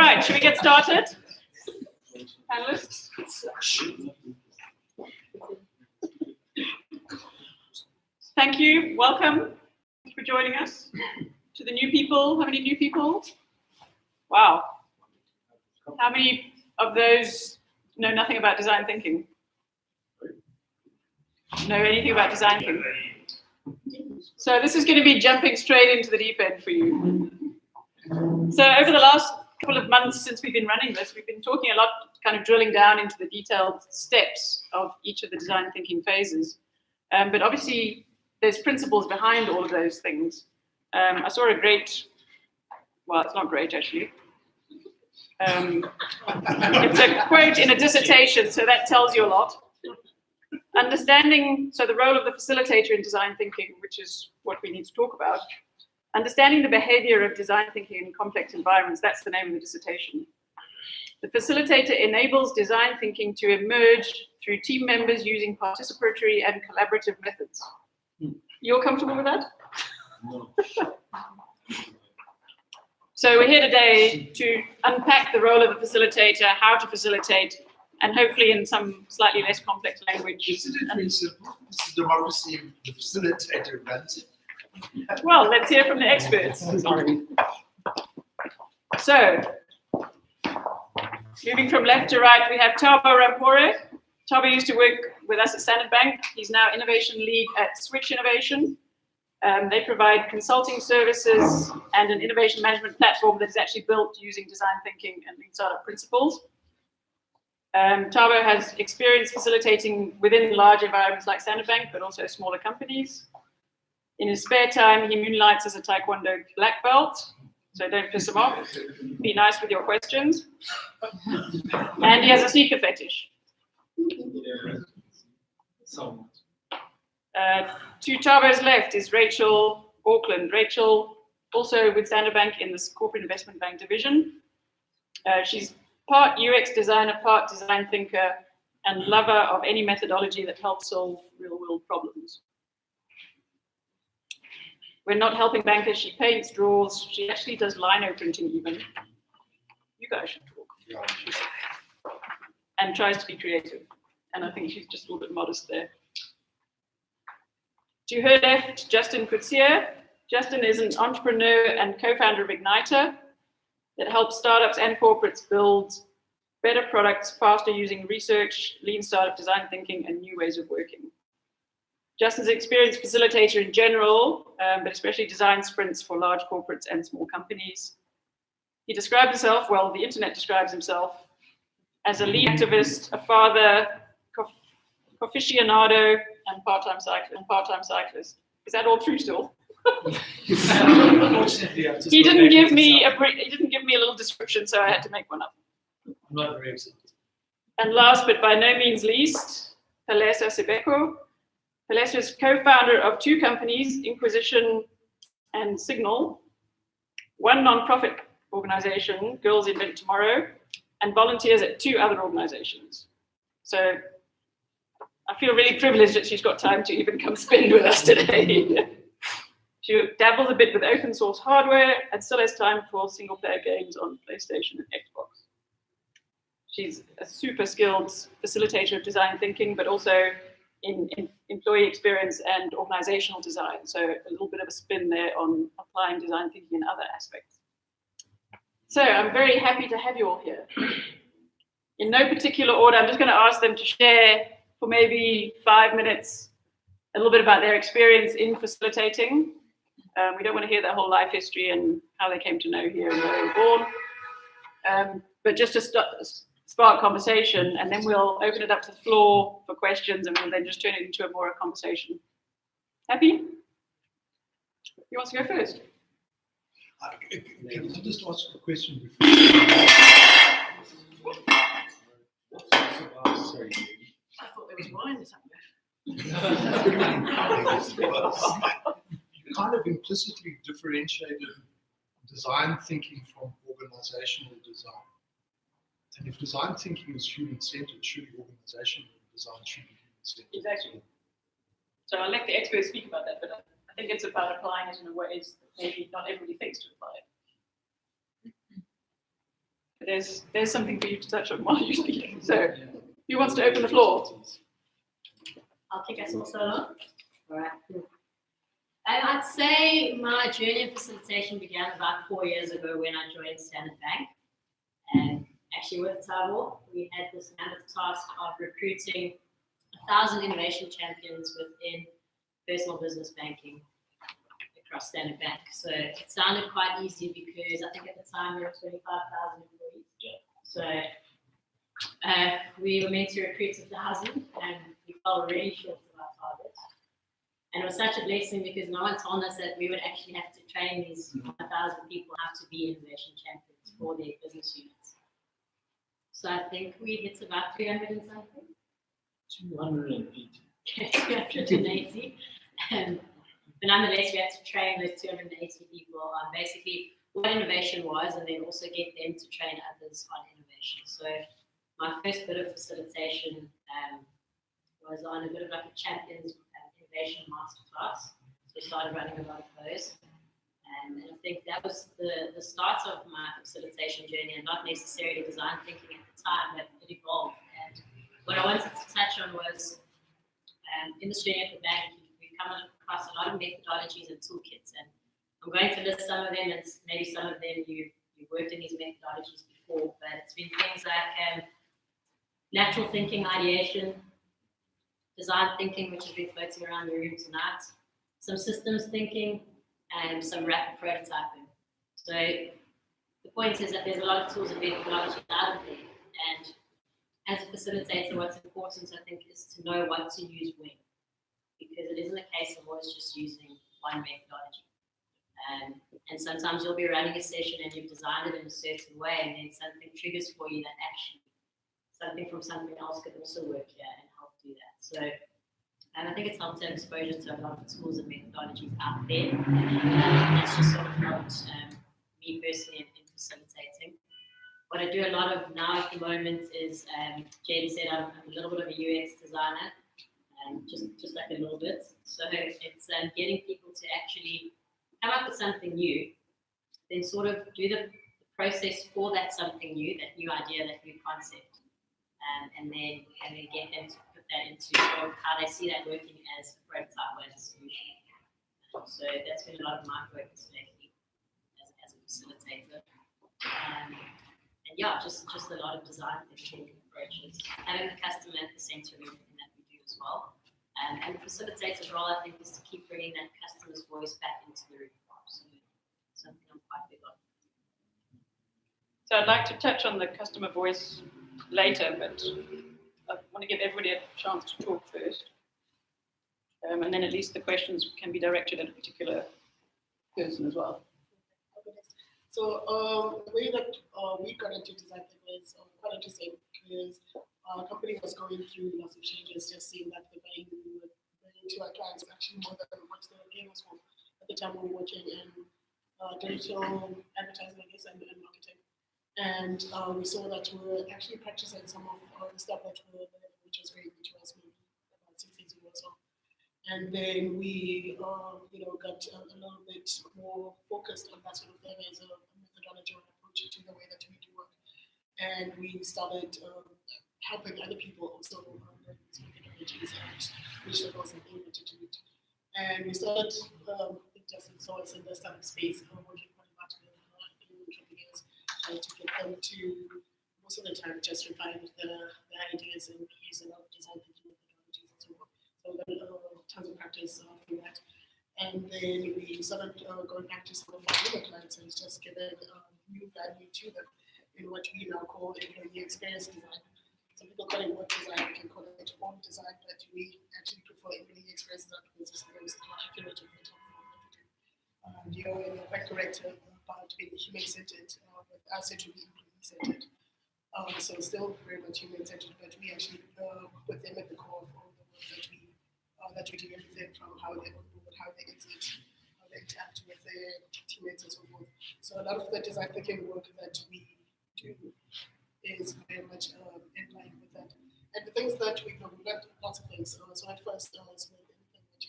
right, should we get started? Panelists? Thank you. Welcome for joining us. To the new people, how many new people? Wow. How many of those know nothing about design thinking? Know anything about design thinking? So this is going to be jumping straight into the deep end for you. So over the last couple of months since we've been running this, we've been talking a lot, kind of drilling down into the detailed steps of each of the design thinking phases. But obviously, there's principles behind all of those things. I saw a great, well, it's not great actually. It's a quote in a dissertation, so that tells you a lot. Understanding, so the role of the facilitator in design thinking, which is what we need to talk about. Understanding the behavior of design thinking in complex environments, that's the name of the dissertation. The facilitator enables design thinking to emerge through team members using participatory and collaborative methods. You're comfortable with that? No. So we're here today to unpack the role of the facilitator, how to facilitate, and hopefully in some slightly less complex language. Isn't it very simple? This is democracy, the facilitator runs it. Well, let's hear from the experts. So, moving from left to right, we have Thabo Ramphore. Thabo used to work with us at Standard Bank. He's now innovation lead at Switch Innovation. They provide consulting services and an innovation management platform that is actually built using design thinking and lean startup principles. Thabo has experience facilitating within large environments like Standard Bank, but also smaller companies. In his spare time, he moonlights as a Taekwondo black belt, so don't piss him off. Be nice with your questions. And he has a sneaker fetish. Yeah. So. To Thabo's left is Rachel Auckland. Rachel, also with Standard Bank in this corporate investment bank division. She's part UX designer, part design thinker, and lover of any methodology that helps solve real-world problems. When not helping bankers, she paints, draws. She actually does lino printing even. You guys should talk. Yeah. And tries to be creative. And I think she's just a little bit modest there. To her left, Justin Coetsee. Justin is an entrepreneur and co-founder of Ignitor that helps startups and corporates build better products faster using research, lean startup design thinking, and new ways of working. Justin's an experienced facilitator in general, but especially design sprints for large corporates and small companies. He describes himself, well, the internet describes himself, as a lead activist, a father, cofficianado, and part-time cyclist. Is that all true still? Unfortunately, he didn't give me a little description, so I had to make one up. I'm not very excited. And last but by no means least, Palesa Sibeko. Palesa is co-founder of two companies, Inquisition and Signal, one non-profit organization, Girls Invent Tomorrow, and volunteers at two other organizations. So I feel really privileged that she's got time to even come spend with us today. She dabbles a bit with open source hardware and still has time for single player games on PlayStation and Xbox. She's a super skilled facilitator of design thinking, but also in employee experience and organizational design. So a little bit of a spin there on applying design thinking in other aspects. So I'm very happy to have you all here. In no particular order, I'm just going to ask them to share for maybe 5 minutes a little bit about their experience in facilitating. We don't want to hear their whole life history and how they came to know here and where they were born. But just to spark conversation, and then we'll open it up to the floor for questions, and we'll then just turn it into a more conversation. Happy? Who wants to go first? Can I just ask a question before? Sorry. I thought there was wine somewhere. You kind of implicitly differentiated design thinking from organizational design. And if design thinking is human-centered, surely organizational design should be human-centered. Exactly. So I'll let the experts speak about that, but I think it's about applying it in a ways that maybe not everybody thinks to apply it. There's something for you to touch on while you speak. So, who wants to open the floor? I'll kick us all solo. All right, cool. I'd say my journey in facilitation began about 4 years ago when I joined Standard Bank. And actually with Thabo, we had this mammoth task of recruiting 1,000 innovation champions within personal business banking across Standard Bank. So it sounded quite easy because I think at the time there were 25,000 employees. Yeah. So we were meant to recruit 1,000 and we fell really short of our target. And it was such a blessing because no one told us that we would actually have to train these 1,000 people how to be innovation champions for their business units. So I think we hit about 300 and something. 280. 280. But nonetheless, we had to train those 280 people on basically what innovation was and then also get them to train others on innovation. So my first bit of facilitation was on a bit of like a champions innovation masterclass. So we started running a lot of those. And I think that was the start of my facilitation journey and not necessarily design thinking at the time, but it evolved. And what I wanted to touch on was in this journey at the bank, we've come across a lot of methodologies and toolkits. And I'm going to list some of them, and maybe some of them you've worked in these methodologies before, but it's been things like lateral thinking ideation, design thinking, which has been floating around the room tonight, some systems thinking, and some rapid prototyping. So the point is that there's a lot of tools and methodologies out of there. And as a facilitator, what's important, I think, is to know what to use when. Because it isn't a case of always just using one methodology. And sometimes you'll be running a session and you've designed it in a certain way, and then something triggers for you that actually something from something else could also work here and help do that. So I think it's helped to have exposure to a lot of tools and methodologies out there. That's just sort of helped me personally in facilitating. What I do a lot of now at the moment is, Jen said, I'm a little bit of a UX designer, just like a little bit. So it's getting people to actually come up with something new, then sort of do the process for that something new, that new idea, that new concept, and then get them to put that into sort of how they see that working as a prototype or as a solution. So that's been a lot of my focus lately as a facilitator. And yeah, just a lot of design thinking approaches. Having the customer at the center of everything that we do as well. And the facilitator's role, I think, is to keep bringing that customer's voice back into the room. So something I'm quite big on. So I'd like to touch on the customer voice later, but I want to give everybody a chance to talk first. And then at least the questions can be directed at a particular person as well. So the way that we got into design thinking was quite interesting because our company was going through lots of changes, just seeing that the value we were bringing to our clients actually more than what they were paying us for. At the time we were working in digital advertising, I guess, and marketing. And we saw that we were actually practicing some of the stuff that we were learning, which was very new to us, maybe about 6 years ago or so. And then we, got a little bit more focused on that sort of thing as a methodology or approach to the way that we do work. And we started helping other people also learn these methodologies and reach the goals that they wanted to reach. And we started just in source in this type of space, working quite much with companies, trying to get them to, most of the time, just refine the ideas and use a lot of design thinking methodologies and so on. So we got tons of practice from that. And then we started going back to some of our other clients and just giving new value to them in what we now call employee experience design. Some people call it work design, we can call it home design, but we actually prefer employee experience design because it's the most accurate of the top of what we do. You're quite correct about being human-centered, but us it will be employee-centered. So still very much human-centered, but we actually put them at the core of all the work that we do, everything from how they onboard, how they exit, how they interact with their teammates and so forth. So a lot of the design thinking work that we do is very much in line with that. And the things that we learned lots of things. So at first, with anything that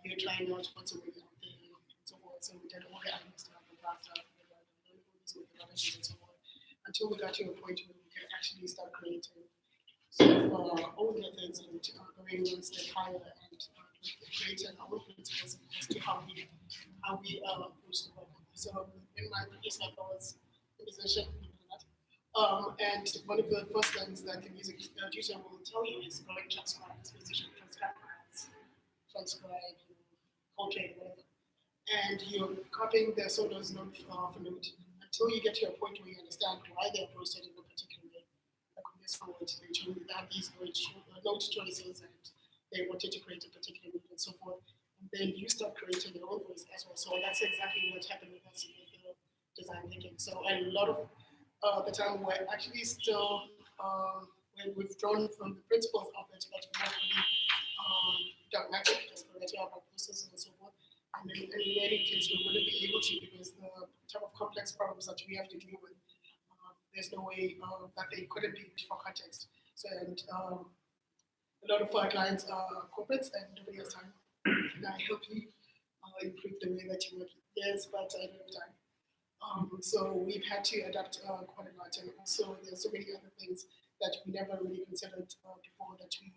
you're trying out what's already out there and so forth. So we did all the admin stuff, the craft stuff, the methodologies and so on. until we got to a point where we can actually start creating sort of own methods and going one step higher and creating our own principles as to how we approach the work. So in my previous life, I was a musician, and one of the first things that the music teacher will tell you is go and transcribe this musician, transcribe Coltrane, whatever. And you're copying their solos note for note until you get to a point where you understand why they approached it in a particular way. Like in this chord, they have these note choices and they wanted to create a particular mood and so forth. And then you start creating your own voice as well. So that's exactly what happened with us with the design thinking. So a lot of the time we're actually still we're withdrawn from the principles of it, but we're not really dogmatic, explorative about processes and so forth. And in many cases, we wouldn't be able to because the type of complex problems that we have to deal with, there's no way that they couldn't be for context. So, and a lot of our clients are corporates and nobody has time. And I help you improve the way that you work. Yes, but I don't have time. So we've had to adapt quite a lot. And also, there's so many other things that we never really considered before that we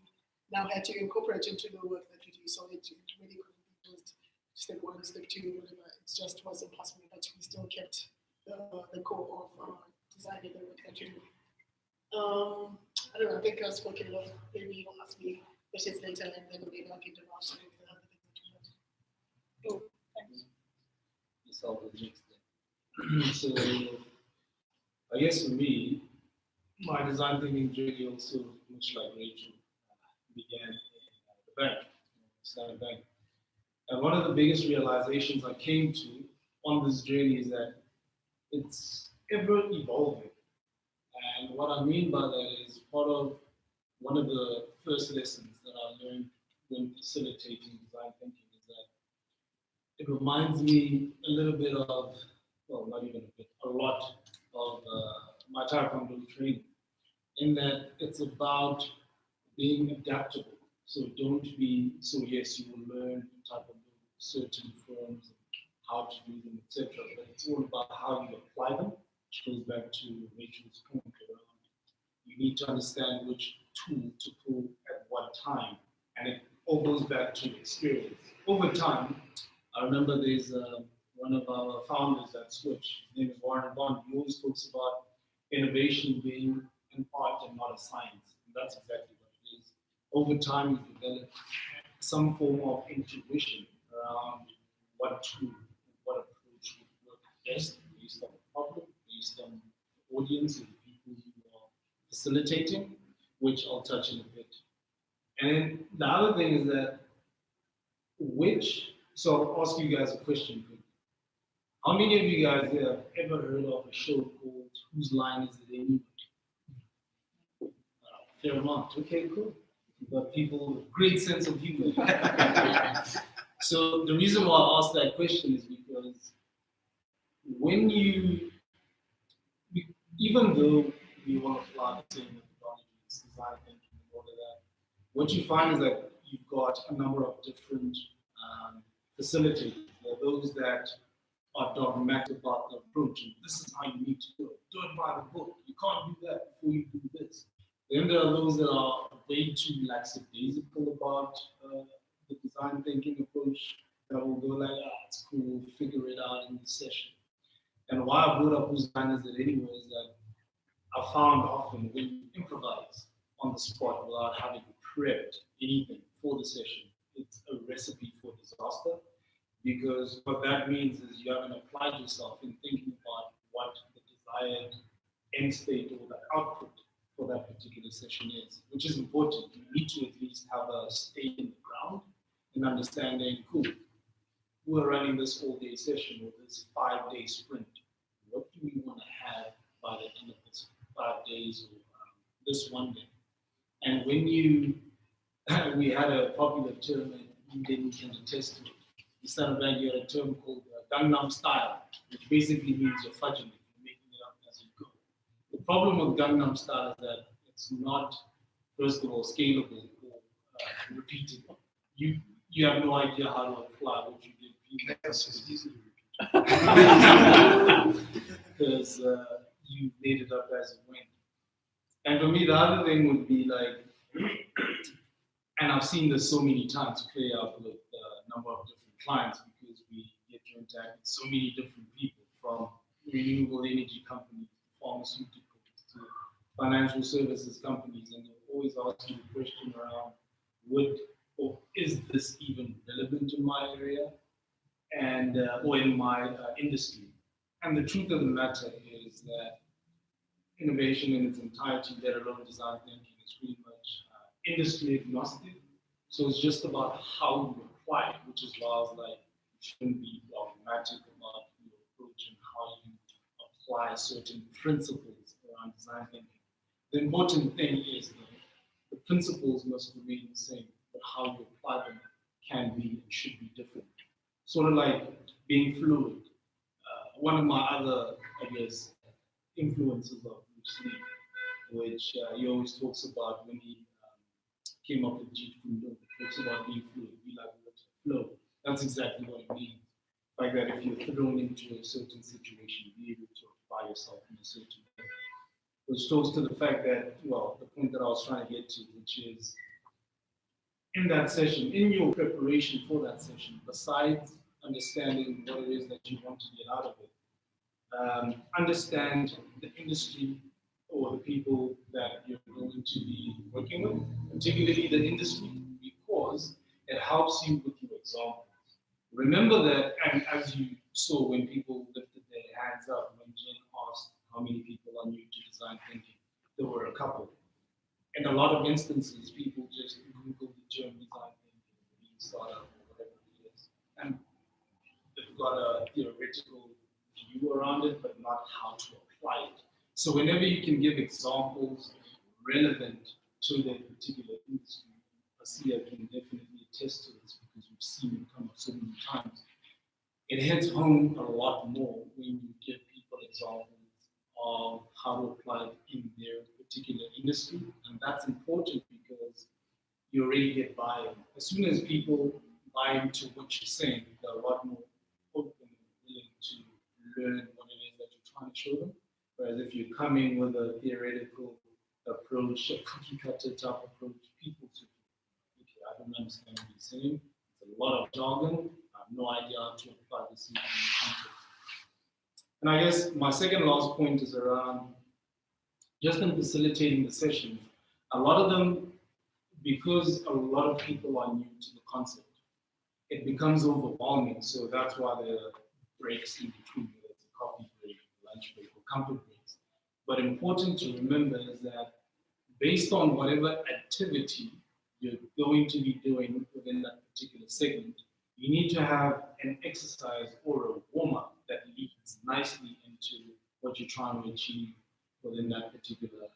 now had to incorporate into the work that we do. So it really couldn't be just step one, step two, whatever. It just wasn't possible, but we still kept the core of designing the work that we do. I don't know, I think I've spoken enough. Maybe you'll ask me questions later and then maybe I'll give them answers if there are other things that you want. Oh, thanks. It's all the next thing. So, I guess for me, my design thinking journey also, much like Rachel, began at the bank, Standard Bank. And one of the biggest realizations I came to on this journey is that it's ever evolving. And what I mean by that is part of one of the first lessons that I learned when facilitating design thinking is that it reminds me a little bit of, well, not even a bit, a lot of my Taekwondo training, in that it's about being adaptable. So don't be, so yes, you will learn Taekwondo certain forms, and how to do them, etc. But it's all about how you apply them, which goes back to Rachel's point around you need to understand which tool to pull at what time. And it all goes back to experience. Over time, I remember there's one of our founders at Switch, his name is Warren Bond. He always talks about innovation being an art and not a science. And that's exactly what it is. Over time, you develop some form of intuition around what tool, what approach would work best based on the problem, based on the audience and the people you are facilitating, which I'll touch in a bit. And then the other thing is that so I'll ask you guys a question. How many of you guys have ever heard of a show called Whose Line Is It Anyway? Fair amount. Okay, cool. You've got people with great sense of humor. So the reason why I asked that question is because when even though you want to apply the same methodologies, design thinking, and all of that, what you find is that you've got a number of different facilitators. There are those that are dogmatic about the approach, and this is how you need to do it. Do it by the book. You can't do that before you do this. Then there are those that are way too lackadaisical about the design thinking approach that will go like, it's cool, figure it out in the session. And why I brought up Whose Line Is It Anyway is that I found often when you improvise on the spot without having prepped anything for the session, it's a recipe for disaster. Because what that means is you haven't applied yourself in thinking about what the desired end state or the output for that particular session is, which is important. You need to at least have a stake in the ground and understanding, cool, we're running this all-day session or this 5-day sprint. What do we want to have by the end of this 5 days or this one day? And when we had a popular term and you didn't attest to it. Instead of that, you had a term called Gangnam Style, which basically means you're fudging it, you're making it up as you go. The problem with Gangnam Style is that it's not, first of all, scalable or repeatable. You have no idea how to apply what you did. Yes, it's easy to repeat. Because you made it up as you went. And for me, the other thing would be like, and I've seen this so many times play out with a number of different clients because we get to interact with so many different people, from renewable energy companies, pharmaceuticals, to financial services companies, and they'll always ask you the question around, would or is this even relevant in my area and or in my industry? And the truth of the matter is that innovation in its entirety, let alone design thinking, is pretty much industry agnostic. So it's just about how you apply it, which is why I was like, you shouldn't be dogmatic about your approach and how you apply certain principles around design thinking. The important thing is that the principles must remain the same, but how you apply them can be and should be different. Sort of like being fluid. One of my other, I guess, influences of Bruce Lee, which he always talks about when he came up with Taekwondo, talks about being fluid, be like water, flow. That's exactly what it means. Like that, if you're thrown into a certain situation, be able to apply yourself in a certain way. Which goes to the fact that, well, the point that I was trying to get to, which is in that session, in your preparation for that session, besides understanding what it is that you want to get out of it, understand the industry or the people that you're going to be working with, particularly the industry, because it helps you with your examples. Remember that, and as you saw when people lifted their hands up, when Jen asked how many people are new to design thinking, there were a couple. In a lot of instances, people just Google the term design thinking, being startup, or whatever it is, and they've got a theoretical view around it, but not how to apply it. So whenever you can give examples relevant to that particular industry, Asiya can definitely attest to this because we've seen it come up so many times. It hits home a lot more when you give people examples of how to apply it in their particular industry, and that's important because you already get buy-in. As soon as people buy into what you're saying, they're a lot more open and willing to learn what it is that you're trying to show them. Whereas if you come in with a theoretical approach, a cookie-cutter type approach, people say, okay, I don't understand what you're saying. It's a lot of jargon. I have no idea how to apply this in context. And I guess my second last point is around just in facilitating the sessions. A lot of them, because a lot of people are new to the concept, it becomes overwhelming. So that's why there are breaks in between, whether it's a coffee break, lunch break, or comfort breaks. But important to remember is that based on whatever activity you're going to be doing within that particular segment, you need to have an exercise or a warm-up that leads nicely into what you're trying to achieve within that particular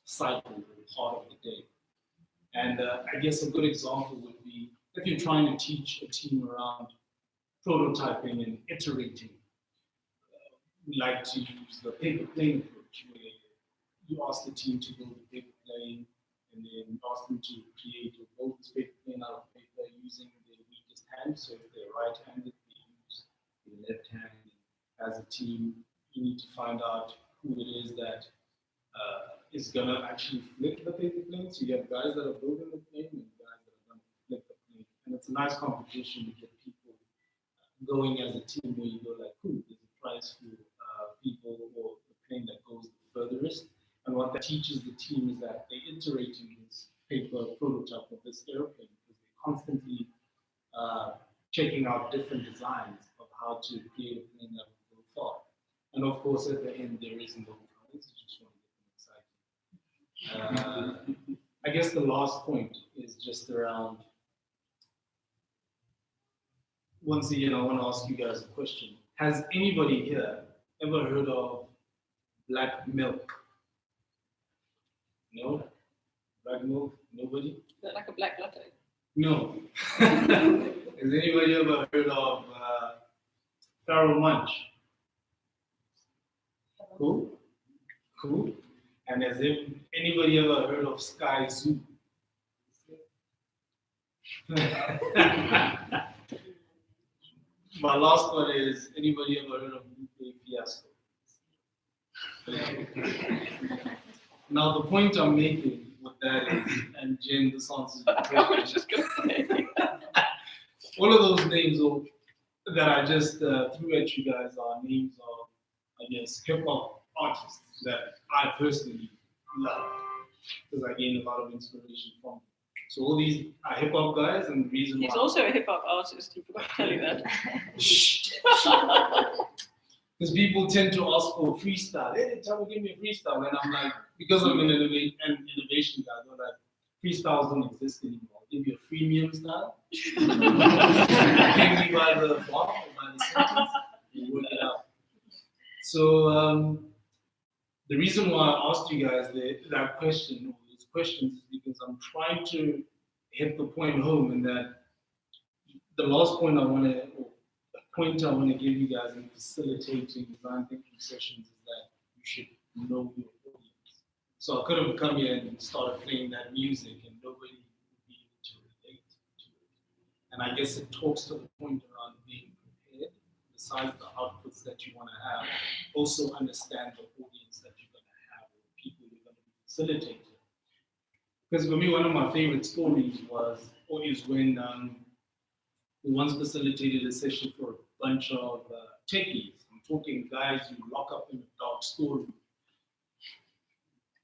cycle or part of the day. And I guess a good example would be if you're trying to teach a team around prototyping and iterating. We like to use the paper plane approach, where you ask the team to build a paper plane and then ask them to create or build this paper plane out of paper using their weakest hand. So if they're right-handed, they use their left hand. As a team, you need to find out who it is that is going to actually flip the paper plane. So you have guys that are building the plane and guys that are going to flip the plane. And it's a nice competition to get people going as a team where you go like, cool, there's a prize for people or the plane that goes the furthest. And what that teaches the team is that they're iterating this paper prototype of this airplane because they're constantly checking out different designs of how to create a plane that will go far. And of course, at the end, there is no prize. You just want to get them excited. I guess the last point is just around, once again, I want to ask you guys a question. Has anybody here ever heard of black milk? No? Black milk? Nobody? Is that like a black latte? No. Has anybody ever heard of Thabo Munch? Cool? Cool. And has anybody ever heard of Sky Zoo? My last one is, anybody ever heard of Lupe Fiasco? Now, the point I'm making with that is, and Jen, this answers your I question. was just going to say. All of those names that I just threw at you guys are names of, I guess, hip hop artists that I personally love because I gain a lot of inspiration from them. So all these are hip hop guys, and the reason He's why. also a hip hop artist. You forgot to tell you that. Because people tend to ask for freestyle. Hey, Thabo, give me a freestyle. And I'm like, because I'm an innovation guy, they're like, freestyles don't exist anymore. I'll give you a freemium style. Pay me by the bar or by the sentence. You work it out. So the reason why I asked you guys that question, or those questions, is because I'm trying to hit the point home in that the last point I want to, point I want to give you guys in facilitating design thinking sessions is that you should know your audience. So I could have come here and started playing that music and nobody would be able to relate to it. And I guess it talks to the point around being prepared, besides the outputs that you want to have, also understand the audience that you're going to have, or people you're going to be facilitating. Because for me, one of my favorite stories is when we once facilitated a session for a bunch of techies. I'm talking guys who lock up in a dark storeroom.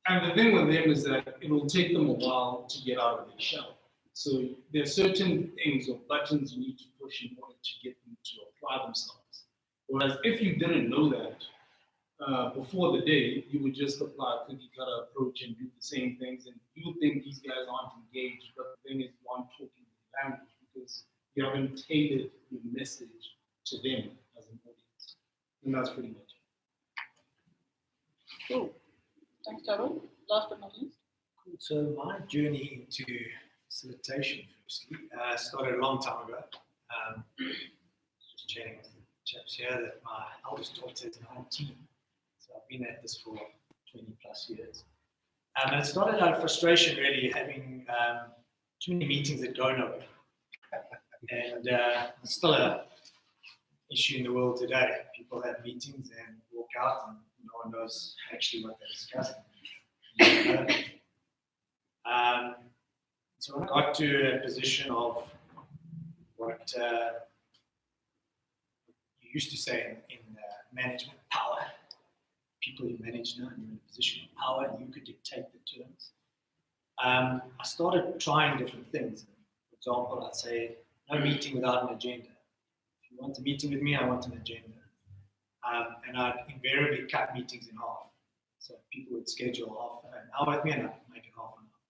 And the thing with them is that it will take them a while to get out of their shell. So there are certain things or buttons you need to push in order to get them to apply themselves. Whereas if you didn't know that before the day, you would just apply a cookie cutter approach and do the same things. And you would think these guys aren't engaged, but the thing is, one talking the language because you haven't tailored your message to them as an audience. And that's pretty much it. Cool. Thanks, Thabo. Last but not least. Cool. So my journey into facilitation, firstly, started a long time ago. Just chatting with the chaps here that my eldest daughter is 19. So I've been at this for 20 plus years. And it started out of frustration, really, having too many meetings that go nowhere. And it's still an issue in the world today. People have meetings and walk out and no one knows actually what they're discussing. So when I got to a position of what you used to say in management, power, people you manage now, you're in a position of power, you could dictate the terms. I started trying different things. For example, I'd say, no meeting without an agenda. If you want a meeting with me, I want an agenda. And I'd invariably cut meetings in half. So people would schedule half an hour with me and I'd make it half an hour.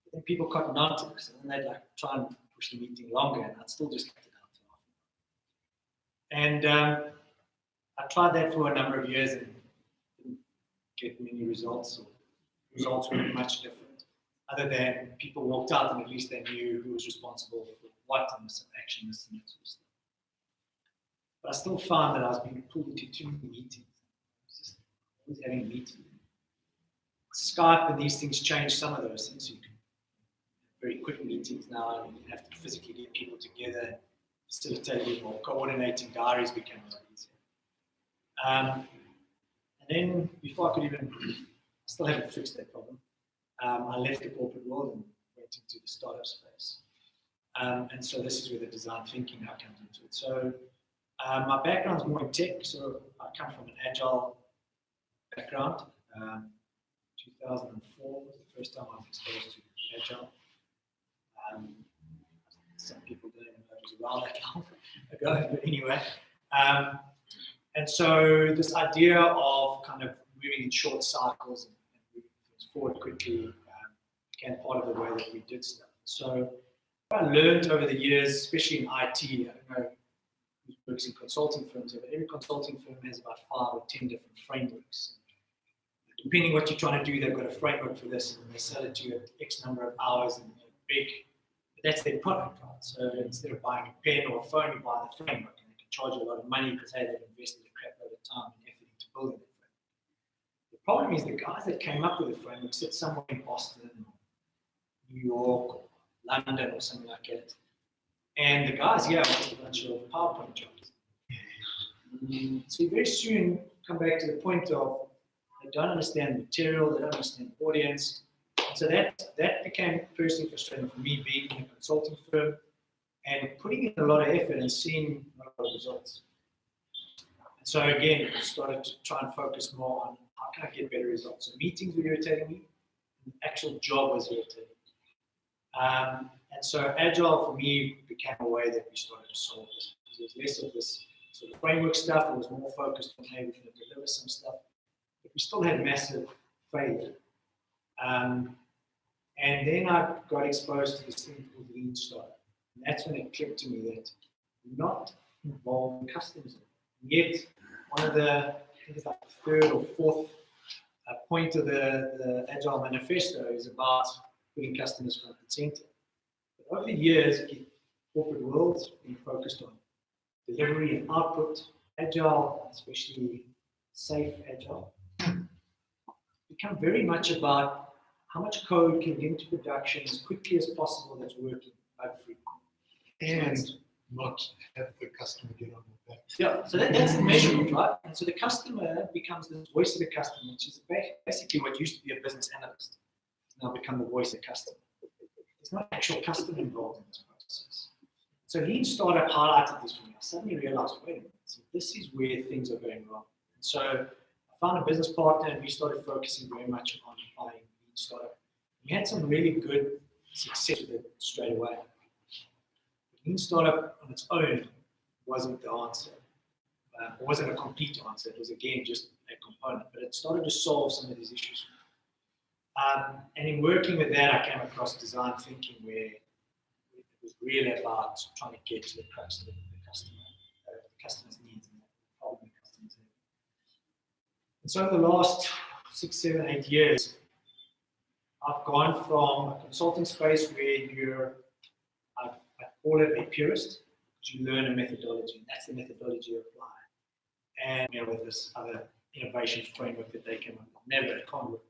But then people cottoned on to it, so then they'd like try and push the meeting longer and I'd still just cut it down to half an hour. And I tried that for a number of years and didn't get many results. Or results weren't much different. Other than people walked out and at least they knew who was responsible for what and the action and that sort of stuff. But I still found that I was being pulled into too many meetings. I was just always having a meeting. Skype and these things changed some of those things. You can have very quick meetings now and you have to physically get people together, facilitating or coordinating diaries became a lot easier. And then before I could even, I still haven't fixed that problem. I left the corporate world and went into the startup space. And so this is where the design thinking now comes into it. So my background is more in tech. So I come from an agile background. 2004 was the first time I was exposed to agile. Some people don't even know it was around that long ago, but anyway. And so this idea of kind of moving in short cycles and moving things forward quickly became part of the way that we did stuff. So what I learned over the years, especially in IT, I don't know who works in consulting firms, but every consulting firm has about 5 or 10 different frameworks. Depending what you're trying to do, they've got a framework for this, and they sell it to you at X number of hours and big. That's their product, right? So instead of buying a pen or a phone, you buy the framework, and they can charge you a lot of money because hey, they've invested a crap load of time and effort into building that framework. The problem is the guys that came up with the framework sit somewhere in Boston, or New York, or London, or something like that. And the guys here are just a bunch of PowerPoint jobs. So you very soon come back to the point of They don't understand the material, they don't understand the audience. And so that became personally frustrating for me, being in a consulting firm and putting in a lot of effort and seeing a lot of results. And so again, I started to try and focus more on how can I get better results. So meetings were irritating me, and the actual job was irritating me. And so Agile for me became a way that we started to solve this. There was less of this sort of framework stuff. It was more focused on, hey, we're going to deliver some stuff. But we still had massive failure. And then I got exposed to this thing called Lean Startup. And that's when it clicked to me that we're not involved in customers. And yet, one of the, I think it's like the third or fourth point of the Agile Manifesto is about putting customers front and center. But over the years, the corporate world's been focused on delivery and output. Agile, especially safe Agile, become very much about how much code can get into production as quickly as possible that's working bug-free. And not have the customer get on your back. Yeah, so that's the measurement, right? And so the customer becomes the voice of the customer, which is basically what used to be a business analyst. It's now become the voice of the customer. There's no actual customer involved in this process. So Lean Startup highlighted this for me. I suddenly realized, wait a minute, so this is where things are going wrong. And so I found a business partner and we started focusing very much on applying Lean Startup. We had some really good success with it straight away. Lean Startup on its own wasn't the answer. It wasn't a complete answer. It was, again, just a component. But it started to solve some of these issues. And in working with that, I came across design thinking where it was really about trying to get to the crux of the customer's needs and the problem the customers have. And so in the last 6, 7, 8 years, I've gone from a consulting space where I call it a purist, because you learn a methodology, and that's the methodology you apply. And with this other innovation framework that they came up with, never, it can't work.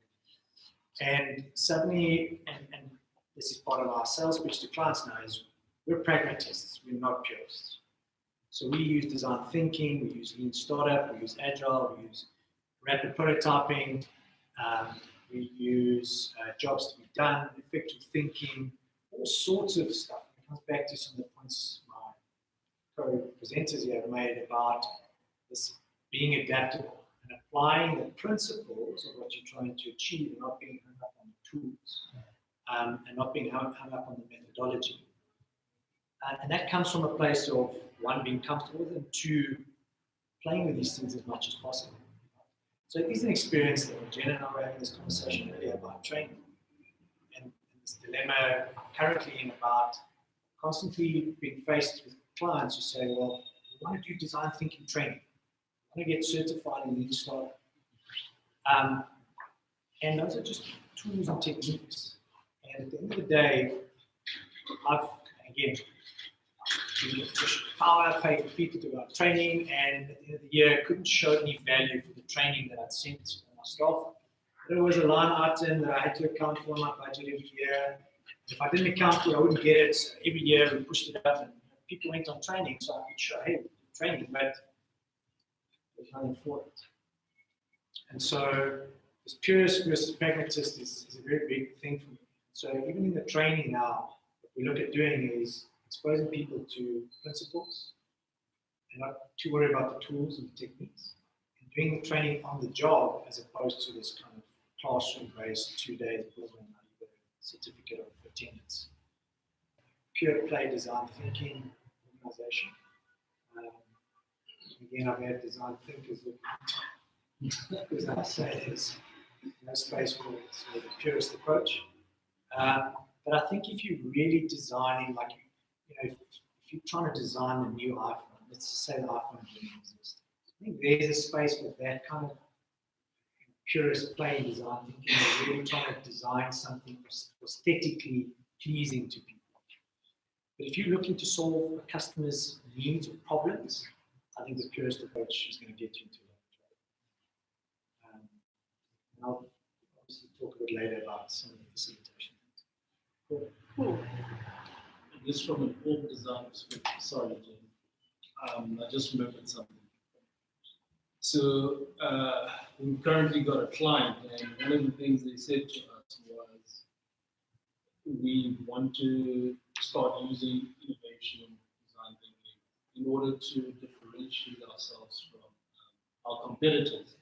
And suddenly, and this is part of our sales pitch to clients now, is we're pragmatists, we're not purists. So we use design thinking, we use Lean Startup, we use Agile, we use rapid prototyping, we use jobs to be done, effective thinking, all sorts of stuff. It comes back to some of the points my co-presenters here have made about this being adaptable and applying the principles of what you're trying to achieve and not being hung up on the tools and not being hung up on the methodology. And that comes from a place of, one, being comfortable with, and two, playing with these things as much as possible. So it is an experience that Jen and I were having this conversation earlier about training and this dilemma I'm currently in about constantly being faced with clients who say, well, we want to do design thinking training. We want to get certified in Lean Startup. And those are just tools and techniques. And at the end of the day, I've, again, power, paid for people to go on training, and at the end of the year, couldn't show any value for the training that I'd sent my staff. There was a line item that I had to account for in my budget every year. If I didn't account for it, I wouldn't get it. So every year, we pushed it up, and people went on training, so I could show, hey, training, but there's nothing for it. And so this purist versus pragmatist is a very big thing for me. So even in the training now, what we look at doing is exposing people to principles and not too worried about the tools and the techniques, and doing the training on the job as opposed to this kind of classroom-based 2 days program, a certificate of attendance. Pure play design thinking organization. Again, I've had design thinkers because I say there's no space for the purist approach. But I think if you're really designing, like, if you're trying to design the new iPhone, let's just say the iPhone didn't exist. I think there's a space for that kind of purist plain design thinking. You're really trying to design something aesthetically pleasing to people. But if you're looking to solve a customer's needs or problems, I think the purist approach is going to get you into that. And I'll obviously talk a bit later about some of the facilitation. Cool. Just from an org design perspective, sorry, Jane. I just remembered something. So we've currently got a client, and one of the things they said to us was, we want to start using innovation and design thinking in order to differentiate ourselves from our competitors.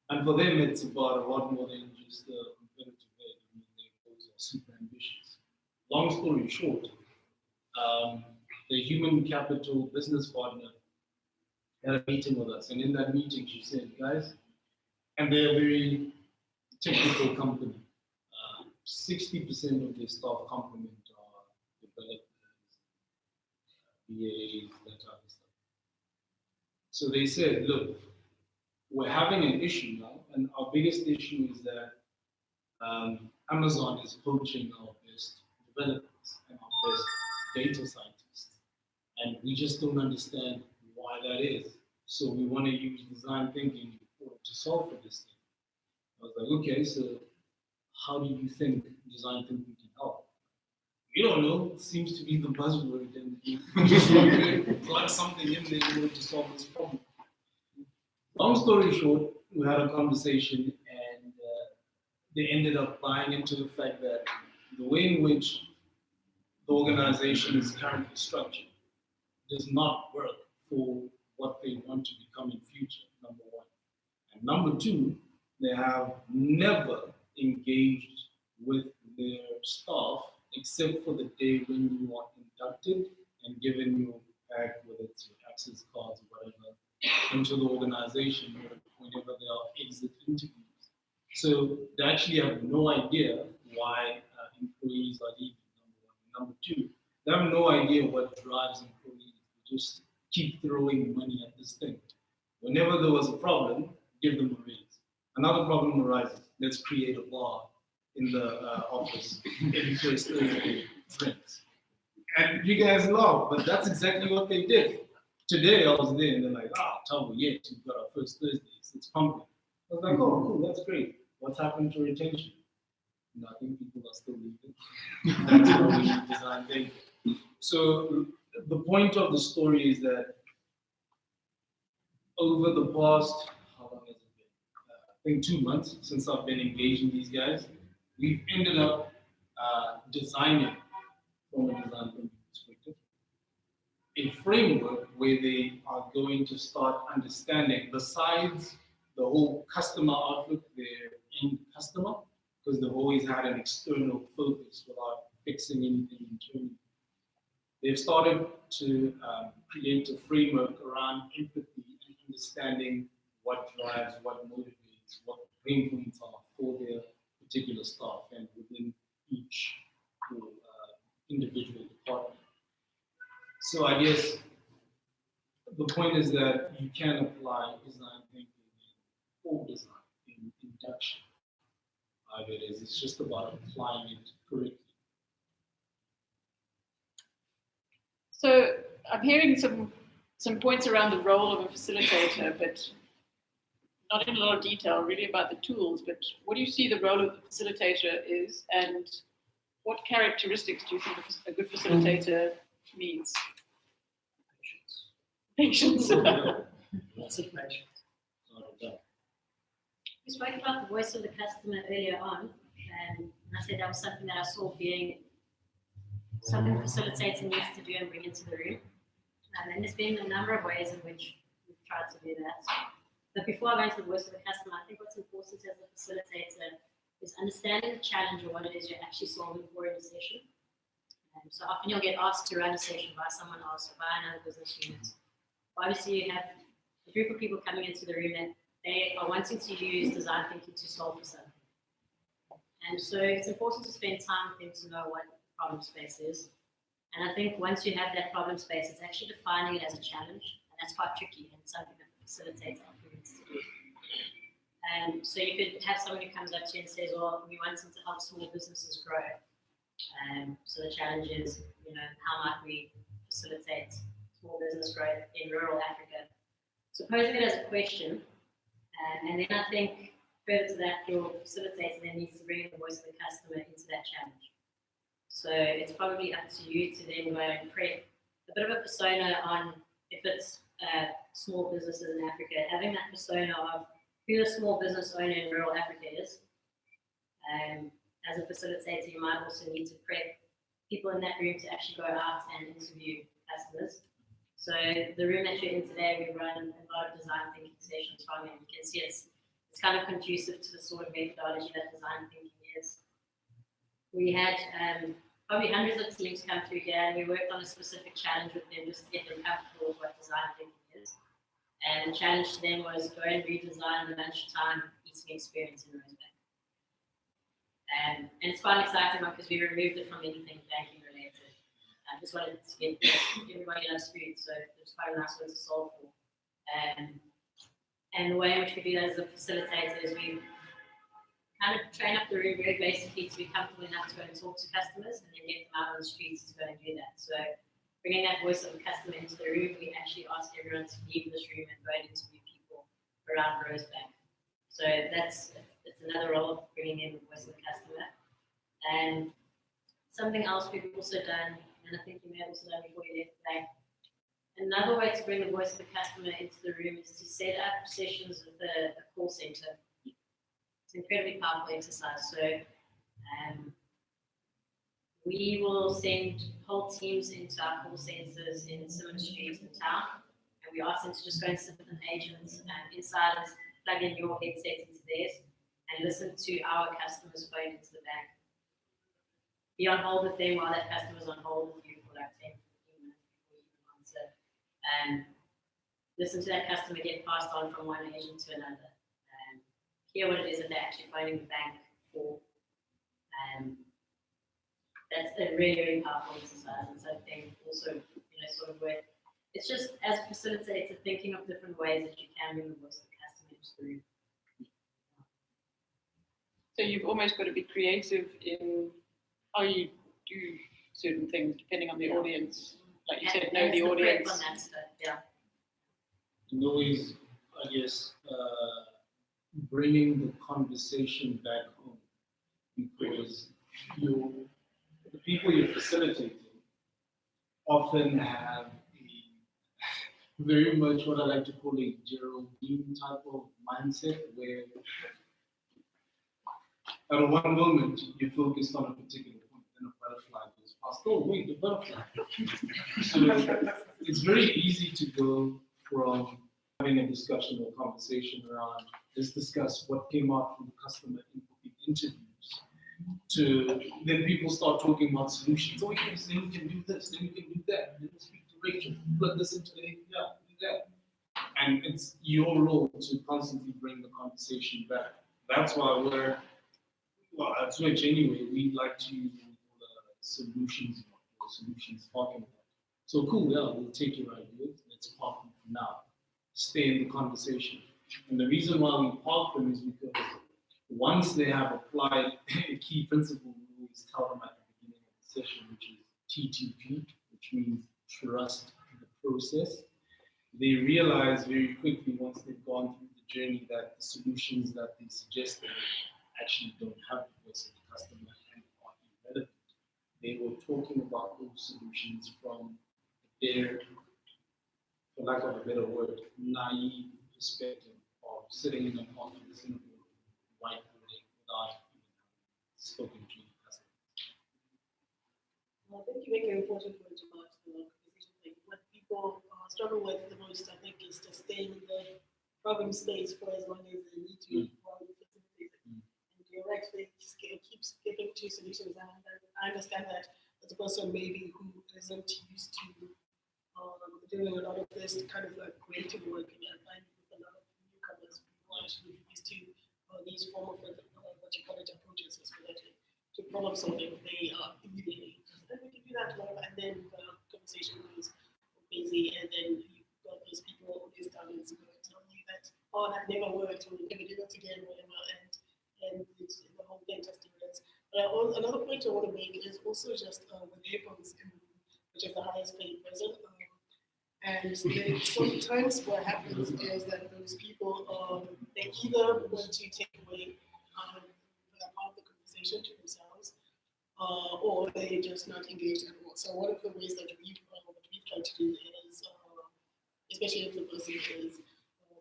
And for them, it's about a lot more than just the competitive edge. I mean, their goals are super ambitious. Long story short, the human capital business partner had a meeting with us, and in that meeting, she said, "Guys," and they're a very technical company. 60% of their staff complement are developers, BAs, that type of stuff. So they said, "Look, we're having an issue now, and our biggest issue is that Amazon is poaching our best developers and our best data scientists, and we just don't understand why that is. So we want to use design thinking in order to solve for this thing." I was like, "Okay, so how do you think design thinking can help?" "We don't know. It seems to be the buzzword, and we just want to plug something in there in order to solve this problem." Long story short, we had a conversation, and they ended up buying into the fact that the way in which the organization is currently structured does not work for what they want to become in future, number one. And number two, they have never engaged with their staff except for the day when you are inducted and given your bag, whether it's your access cards or whatever, into the organization whenever there are exit interviews. So they actually have no idea why employees are leaving, number one. Number two, they have no idea what drives employees. They just keep throwing money at this thing. Whenever there was a problem, give them a raise. Another problem arises, let's create a bar in the office every first Thursday, drinks. And you guys laugh, but that's exactly what they did. Today I was there and they're like, Thabo, yes, we've got our first Thursdays, it's pumping. I was like, oh, cool, that's great. What's happened to retention? Nothing, people are still leaving. That's how we should design thinking. So the point of the story is that over the past, how long has it been? I think 2 months since I've been engaging these guys, we've ended up designing, from a design thinking perspective, a framework where they are going to start understanding, besides the whole customer outlook, their end customer, because they've always had an external focus without fixing anything internally. They've started to create a framework around empathy and understanding what drives, what motivates, what the pain points are for their particular staff and within each individual department. So I guess the point is that you can apply design thinking in all design, in induction. It is. It's just about applying it correctly. So I'm hearing some points around the role of a facilitator, but not in a lot of detail, really about the tools. But what do you see the role of the facilitator is, and what characteristics do you think a good facilitator needs? Patience. Lots of patience. We spoke about the voice of the customer earlier on, and I said that was something that I saw being something the facilitator needs to do and bring into the room. And there's been a number of ways in which we've tried to do that. But before I go into the voice of the customer, I think what's important as a facilitator is understanding the challenge or what it is you're actually solving for in a session. So often you'll get asked to run a session by someone else or by another business unit. Obviously, you have a group of people coming into the room and they are wanting to use design thinking to solve for something. And so it's important to spend time with them to know what the problem space is. And I think once you have that problem space, it's actually defining it as a challenge. And that's quite tricky and something that the facilitator often needs to do. So you could have someone who comes up to you and says, well, we want to help small businesses grow. So the challenge is, how might we facilitate small business growth in rural Africa? So posing it as a question, and then I think further to that, your facilitator then needs to bring in the voice of the customer into that challenge. So it's probably up to you to then go and create a bit of a persona on if it's small businesses in Africa, having that persona of who the small business owner in rural Africa is. As a facilitator, you might also need to prep people in that room to actually go out and interview customers. So the room that you're in today, we run a lot of design thinking sessions from, and you can see it's kind of conducive to the sort of methodology that design thinking is. We had probably hundreds of teams come through here, and we worked on a specific challenge with them just to get them comfortable with what design thinking is. And the challenge to them was go and redesign the lunchtime eating experience in Rosebank. And it's quite an exciting one because we removed it from anything banking related. I just wanted to get everybody loves food, so it was quite a nice one to solve for. And the way in which we do that as a facilitator is we kind of train up the room very basically to be comfortable enough to go and talk to customers and then get them out on the streets to go and do that. So bringing that voice of the customer into the room, we actually ask everyone to leave this room and go and interview people around Rosebank. So it's another role of bringing in the voice of the customer. And something else we've also done, and I think you may have also done before you left today, another way to bring the voice of the customer into the room is to set up sessions with a call center. It's an incredibly powerful exercise. So we will send whole teams into our call centers in Simmons Street in town, and we ask them to just go and sit with an agent inside and plug in your headset into theirs and listen to our customers phone into the bank. Be on hold with them while that customer's on hold with you for like 10, 15 minutes before you can answer. And listen to that customer get passed on from one agent to another. Hear what it is that they're actually phoning the bank for. That's a really, really powerful exercise. And so I think also, sort of where it's just as a facilitator thinking of different ways that you can bring the voice of the customer into the room. So you've almost got to be creative in how you do certain things depending on the audience. Like you said, know the audience. On that stuff, yeah. And always, I guess, bringing the conversation back home, because the people you're facilitating often have a very much what I like to call a Geraldine type of mindset, where at one moment you're focused on a particular point, then a butterfly goes past. Oh wait, the butterfly. So it's very easy to go from having a discussion or conversation around, let's discuss what came out from the customer interviews, to then people start talking about solutions. Oh yes, then we can do this, then we can do that, then we'll speak to Rachel, plug this into the API, do that. And it's your role to constantly bring the conversation back. That's why at Switch anyway, we like to use solutions talking about. So cool, yeah, we'll take your ideas, let's park them for now. Stay in the conversation. And the reason why we park them is because once they have applied a key principle, we always tell them at the beginning of the session, which is TTP, which means trust the process. They realize very quickly once they've gone through the journey that the solutions that they suggested actually don't have the voice of the customer and are irrelevant. They were talking about those solutions from their, for lack of a better word, naive perspective of sitting in an office in whiteboarding without even spoken to the customer. I think you make an important point about the conversation thing. What people struggle with the most, I think, is to stay in the problem space for as long as they need to while you're facilitating. And you're right, they keep skipping to solutions. And I understand that as a person maybe who isn't used to doing a lot of this kind of like creative work, and I find with a lot of newcomers, people are actually used to these form of what you call it approaches, to problem solving. They immediately, then we can do that, and then the conversation goes busy, and then you've got those people always telling you that, oh, that never worked, or we'll never do that again, whatever, and it's the whole thing just difference. Another point I want to make is also just with April's, which is the highest paid person. And sometimes what happens is that those people, they either want to take away part of the conversation to themselves, or they just not engage at all. So one of the ways that we've tried to do especially if the person is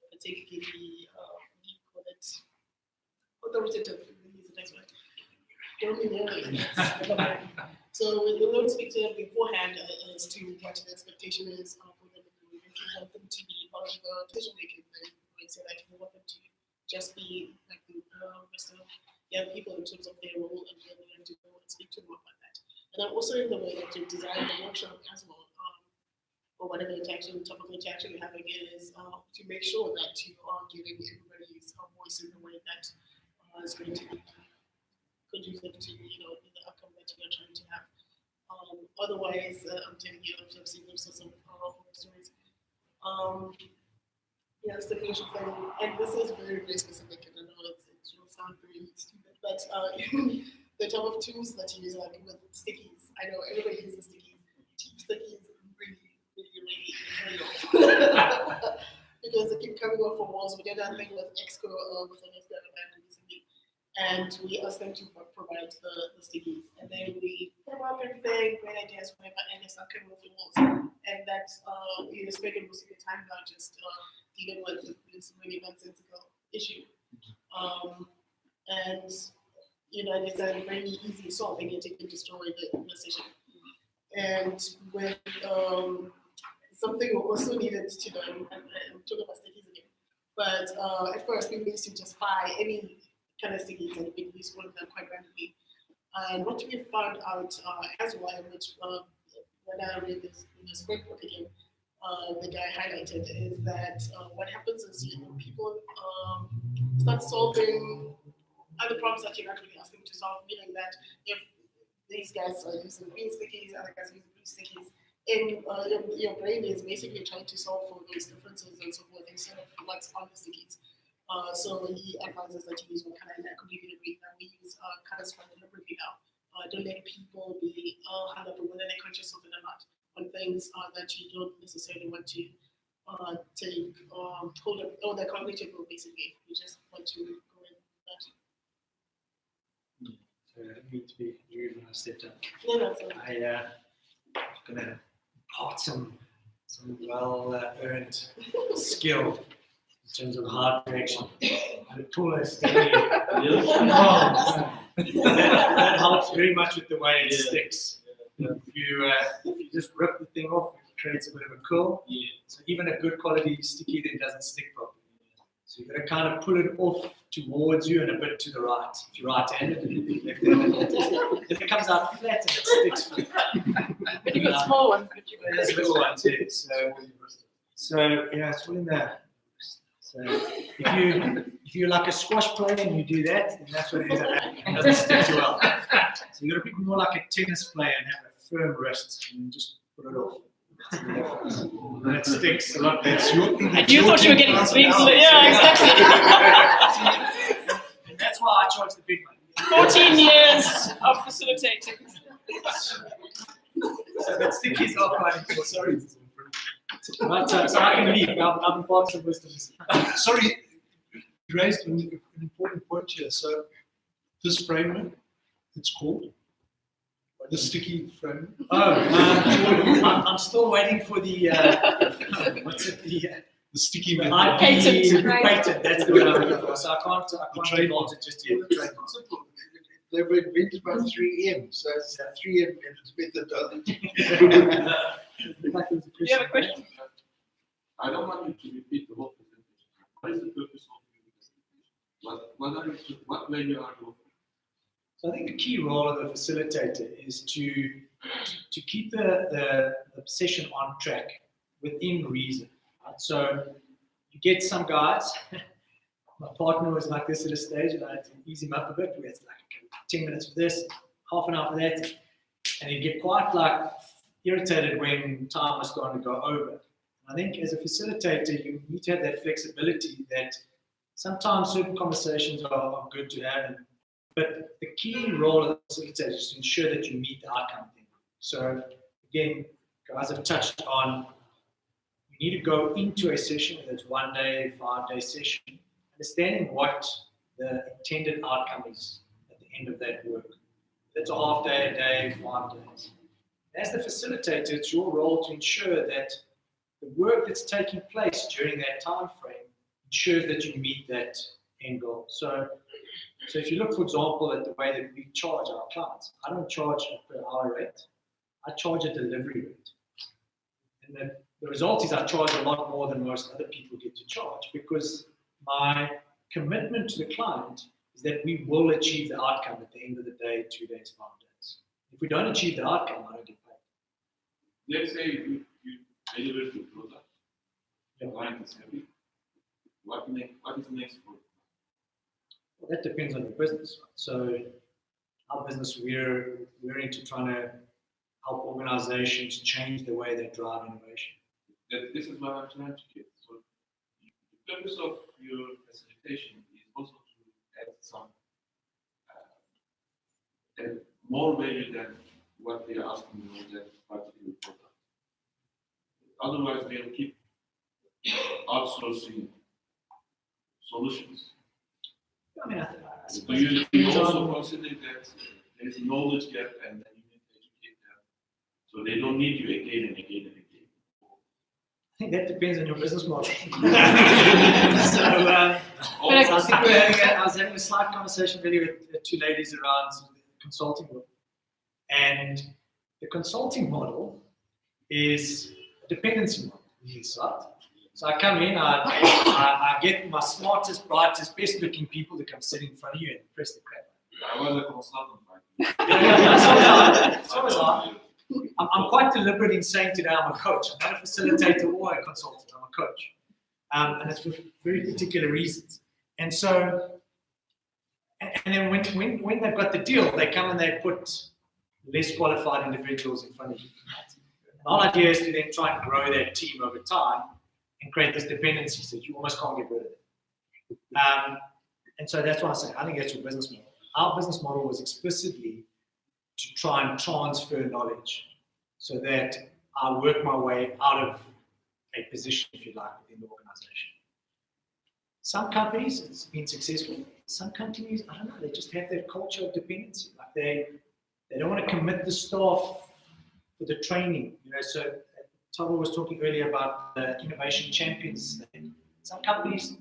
particularly, what do you call it, authoritative, is the next word. So we will speak to them beforehand as to what the expectation is for them. If you want them to be part of the decision making, then we say that you want them to just be like the rest of young people in terms of their role, and then we have to go and speak to them about that. And then also in the way that you design the workshop as well, or whatever interaction, type of interaction you're having is to make sure that you are giving everybody's voice in the way that is going to be conducive to the outcome that you're trying to have. Otherwise, I'm telling you, I've seen those sorts of horror stories. Yeah, it's the patient thing, and this is very, very specific, and I know it will sound very stupid, but the type of tools that you use, like with stickies, I know everybody uses stickies. Cheap stickies really because they keep coming off from walls. We did that thing with Exco with an experiment recently, and we asked them to provide the stickies, and then we put them up everything, great ideas, whatever, and they start coming off the walls, and that's you spend most of your time now just dealing with this really nonsensical issue, and it's a very easy solve, and you can destroy the session. And with something we also needed to learn, and I'm talking about stickies again, but at first we used to just buy any kind of stickies and we used one of them quite randomly. And what we found out as well, which when I read this in the script book again, the guy highlighted, is that what happens is people start solving other problems that you're not really asking to solve, meaning that if these guys are using green stickies, other guys are using blue stickies, and your brain is basically trying to solve for those differences and so forth instead of what's on the stickies. So he advises that you use one color, and I completely agree that we use colors quite deliberately now. Don't let people be hung up on whether they're conscious of it or not on things that you don't necessarily want to take hold of, or they're cognitive, basically. You just want to go in that. So I didn't mean to be rude when I stepped up. No, that's okay. I'm going to impart some well-earned skill in terms of hard direction. And the tallest that helps very much with the way it sticks. If you just rip the thing off, it creates a bit of a curl. So even a good quality sticky then doesn't stick properly. So you've got to kind of pull it off towards you and a bit to the right. If you're right-handed, if it comes out flat and it sticks flat. But you've got small ones, but you've got There's little ones too. So yeah, it's all in there. So if you're like a squash player and you do that, then that's what ends up happening. It doesn't stick too well. So you've got to be more like a tennis player and have a firm wrist and just put it off. And it sticks a lot better. And you thought you were getting yeah, exactly. And that's why I charge the big money. 14 years of facilitating. So that stickies are quite important. Sorry. Right, so I can leave. I've imparted some wisdom. Sorry, you raised an important point here. So this framework, it's called the sticky framework. I'm still waiting for the what's it? The sticky IP method. patent. That's the word I'm looking for. So I can't divulge it just yet. The trademark. They were invented by 3M, so it's a 3M methodology. Do you have a question? I don't want you to repeat the whole presentation. What is the purpose of your presentation? What way you are going? So I think the key role of the facilitator is to keep the session on track within reason. Right? So you get some guys. My partner was like this at a stage, and I had to ease him up a bit. We had like 10 minutes for this, half an hour for that, and he'd get quite like irritated when time was starting to go over. I think as a facilitator, you need to have that flexibility that sometimes certain conversations are good to have, but the key role of the facilitator is to ensure that you meet the outcome. So again, guys have touched on, you need to go into a session, whether it's 1 day, 5-day session, understanding what the intended outcome is at the end of that work. That's a half day, a day, 5 days. As the facilitator, it's your role to ensure that the work that's taking place during that time frame ensures that you meet that end goal. So if you look, for example, at the way that we charge our clients, I don't charge a per hour rate, I charge a delivery rate. And the result is I charge a lot more than most other people get to charge, because my commitment to the client is that we will achieve the outcome at the end of the day, 2 days, 5 days. If we don't achieve the outcome, I don't get paid. Let's say you deliver the product, the client is happy. What is next for? Well, that depends on the business. So our business, we're into trying to help organizations change the way they drive innovation. This is what I'm trying to get. So the purpose of your facilitation is also to add some more value than what they are asking you in that particular product. Otherwise, they'll keep outsourcing solutions. I mean, I Do you also consider that there's a knowledge gap and then you need to educate them so they don't need you again and again and again? I think that depends on your business model. I was having a slight conversation earlier with 2 ladies around the consulting work. And the consulting model is a dependency model, right? So I come in, I get my smartest, brightest, best looking people to come sit in front of you and press the crap. I was a consultant. So was I. I'm quite deliberate in saying today I'm a coach. I'm not a facilitator or a consultant, I'm a coach. And it's for very particular reasons. And so, and then when they've got the deal, they come and they put less qualified individuals in front of you. The whole idea is to then try and grow that team over time and create this dependency so you almost can't get rid of it. And so that's why I say, I think that's your business model. Our business model was explicitly to try and transfer knowledge so that I work my way out of a position, if you like, within the organization. Some companies, it's been successful. Some companies, I don't know, they just have that culture of dependency. Like they don't want to commit the staff for the training. So Thabo was talking earlier about the innovation champions. Some companies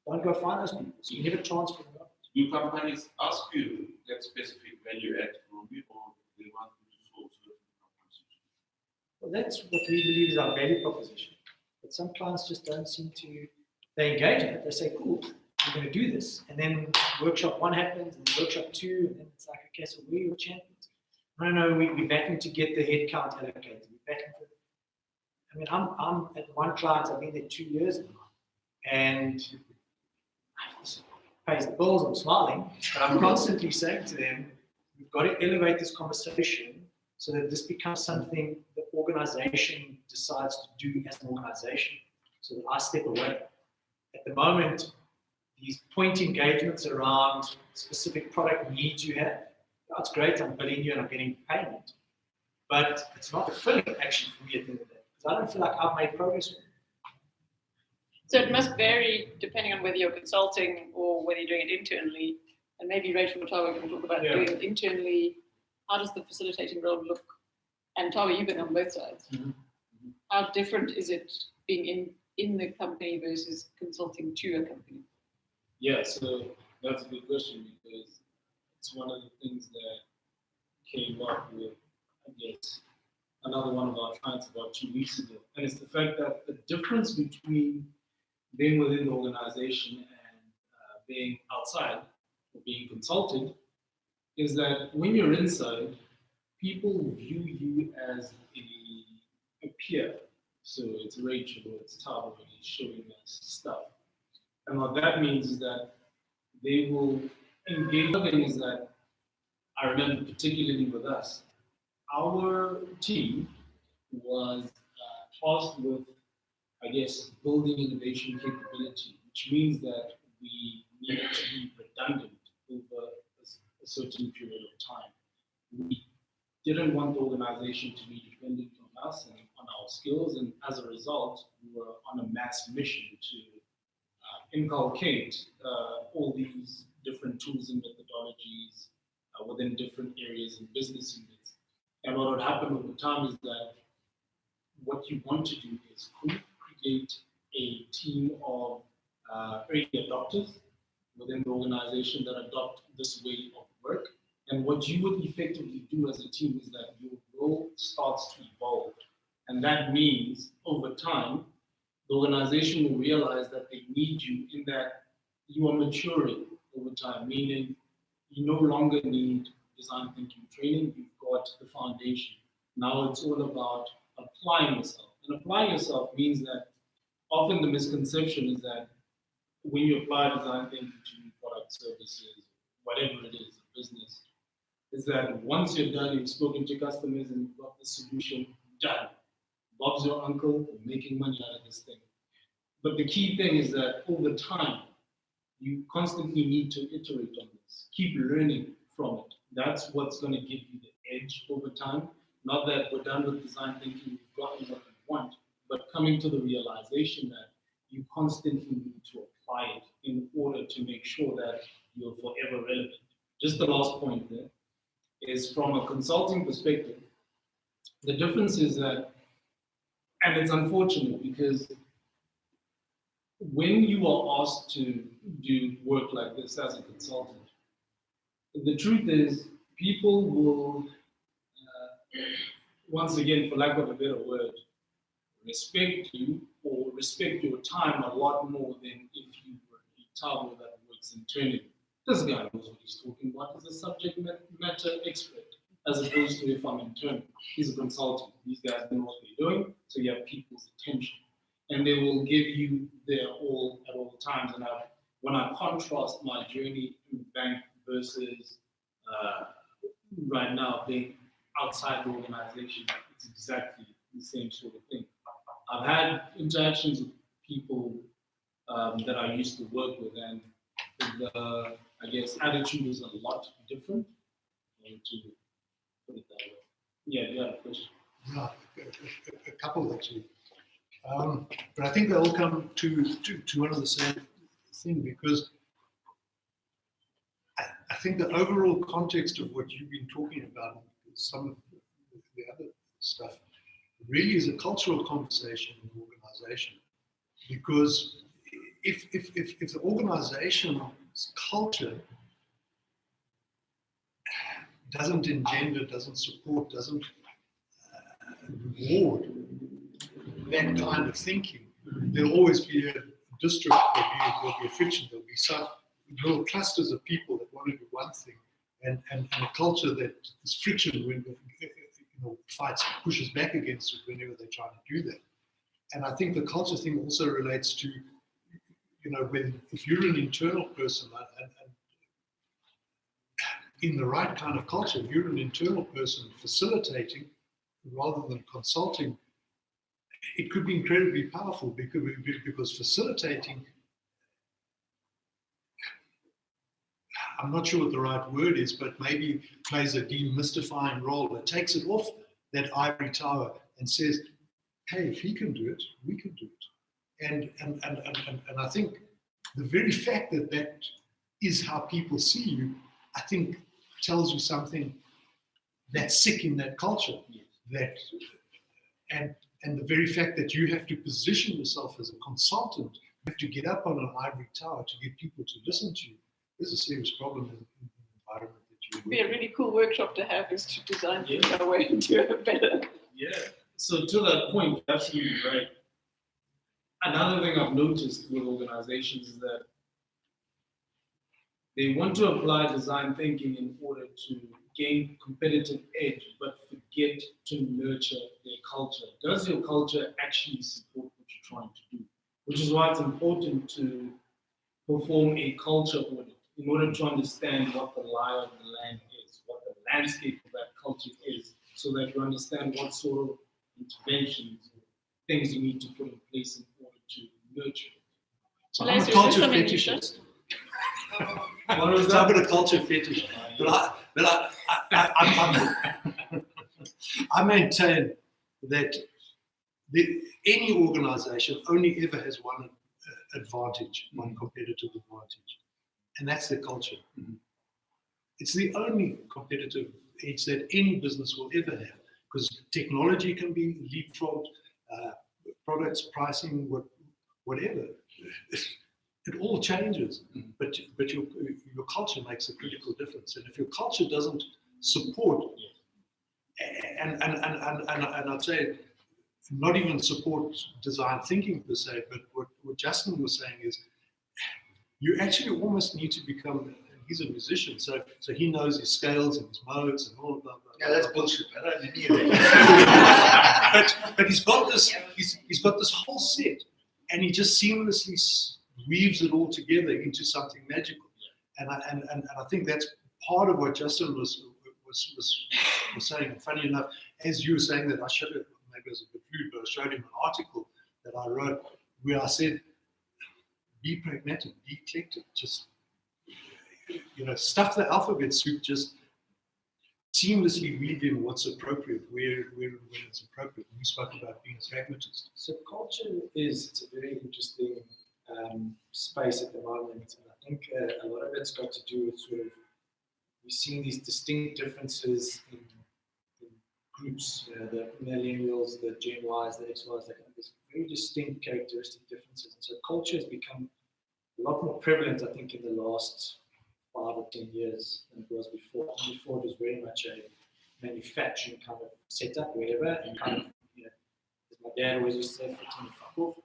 don't go find those people, so you never transfer them up. Do companies ask you that specific value add from you, or they want you to solve certain problems? Well, that's what we believe is our value proposition. But some clients just don't seem to, they engage in it. They say, cool, we're going to do this. And then workshop 1 happens, and workshop 2, and then it's like, okay, so we're your champions. No, we're battling to get the head count allocated. We're battling for, I mean, I'm at one client, I've been there 2 years now, and pays the bills, I'm smiling, but I'm constantly saying to them, we've got to elevate this conversation so that this becomes something the organization decides to do as an organization, so that I step away. At the moment, these point engagements around specific product needs you have, that's great, I'm billing you and I'm getting payment, but it's not fulfilling actually for me at the end of the day, because I don't feel like I've made progress with it. So it must vary depending on whether you're consulting or whether you're doing it internally. And maybe Rachel or Thabo can talk about doing it internally. How does the facilitating role look? And Thabo, you've been on both sides. Mm-hmm. How different is it being in the company versus consulting to a company? Yeah, so that's a good question, because it's one of the things that came up with, I guess, another one of our clients about 2 weeks ago. And it's the fact that the difference between being within the organization and being outside or being consulted is that when you're inside, people view you as a peer. So it's Rachel or it's Thabo and he's showing us stuff. And what that means is that they will engage. The thing is that I remember particularly with us, our team was tasked with, I guess, building innovation capability, which means that we needed to be redundant over a certain period of time. We didn't want the organization to be dependent on us and on our skills, and as a result, we were on a mass mission to inculcate all these different tools and methodologies within different areas and business units. And what would happen over time is that what you want to do is create a team of early adopters within the organization that adopt this way of work. And what you would effectively do as a team is that your role starts to evolve. And that means over time, the organization will realize that they need you in that you are maturing over time, meaning you no longer need design thinking training, you've got the foundation. Now it's all about applying yourself. And applying yourself means that often the misconception is that when you apply design thinking to product services, whatever it is, a business, is that once you're done, you've spoken to customers and you've got the solution done. Bob's your uncle, you're making money out of this thing. But the key thing is that over time, you constantly need to iterate on this, keep learning from it. That's what's going to give you the edge over time. Not that we're done with design thinking, we've gotten what we want, but coming to the realization that you constantly need to apply it in order to make sure that you're forever relevant. Just the last point there is from a consulting perspective, the difference is that, and it's unfortunate because when you are asked to do work like this as a consultant, the truth is people will, once again, for lack of a better word, respect you or respect your time a lot more than if you were a Thabo that works internally. This guy knows what he's talking about. He's a subject matter expert, as opposed to if I'm internal. He's a consultant. These guys know what they're doing, so you have people's attention. And they will give you their all at all times. And when I contrast my journey in the bank versus right now being outside the organization, it's exactly the same sort of thing. I've had interactions with people that I used to work with, and the, I guess, attitude is a lot different. To put it that way. Yeah, you have a question? Yeah, a couple actually. But I think they all come to one of the same thing, because I think the overall context of what you've been talking about, some of the other stuff, really is a cultural conversation in the organization. Because if the organization's culture doesn't engender, doesn't support, doesn't reward that kind of thinking, there'll always be a district, there'll be a friction, there'll be some little clusters of people that want to do one thing, and a culture that is friction when fights, pushes back against it whenever they're trying to do that. And I think the culture thing also relates to, when if you're an internal person and in the right kind of culture, if you're an internal person facilitating rather than consulting, it could be incredibly powerful because facilitating, I'm not sure what the right word is, but maybe plays a demystifying role. It takes it off that ivory tower and says, hey, if he can do it, we can do it. And I think the very fact that that is how people see you, I think tells you something that's sick in that culture. That and the very fact that you have to position yourself as a consultant, you have to get up on an ivory tower to get people to listen to you, is a serious problem in the environment that you It'd be a really cool workshop to have, is to design a way to do it better. Yeah. So to that point, you're absolutely right. Another thing I've noticed with organizations is that they want to apply design thinking in order to gain competitive edge, but forget to nurture their culture. Does your culture actually support what you're trying to do? Which is why it's important to perform a culture audit in order to understand what the lie of the land is, what the landscape of that culture is, so that you understand what sort of interventions or things you need to put in place in order to nurture it. So I'm a culture fetishist. What was I've that? got a culture fetish. But I maintain that any organization only ever has one advantage, one competitive advantage, and that's the culture. Mm-hmm. It's the only competitive edge that any business will ever have, because technology can be leapfrogged, products, pricing, whatever. It all changes, but your culture makes a critical difference. And if your culture doesn't support, and I'd say not even support design thinking per se, but what Justin was saying is, you actually almost need to become. He's a musician, so he knows his scales and his modes and all of that. Yeah, that's bullshit. I don't need any of that. but he's got this. He's got this whole set, and he just seamlessly weaves it all together into something magical. And I think that's part of what Justin was saying. And funny enough, as you were saying that, I showed it. Maybe it was a bit rude, but I showed him an article that I wrote where I said, "Be pragmatic, be eclectic, just." Stuff the alphabet soup, just seamlessly weave in what's appropriate, where it's appropriate. We spoke about being a pragmatist. So culture it's a very interesting space at the moment. And I think a lot of it's got to do with sort of, we're seeing these distinct differences in groups, the millennials, the Gen Ys, the X Ys, there's very distinct characteristic differences. And so culture has become a lot more prevalent, I think, in the last 5 or 10 years than it was before. Before it was very much a manufacturing kind of setup, wherever, and kind of, as my dad always used to say, fitting the fuck off.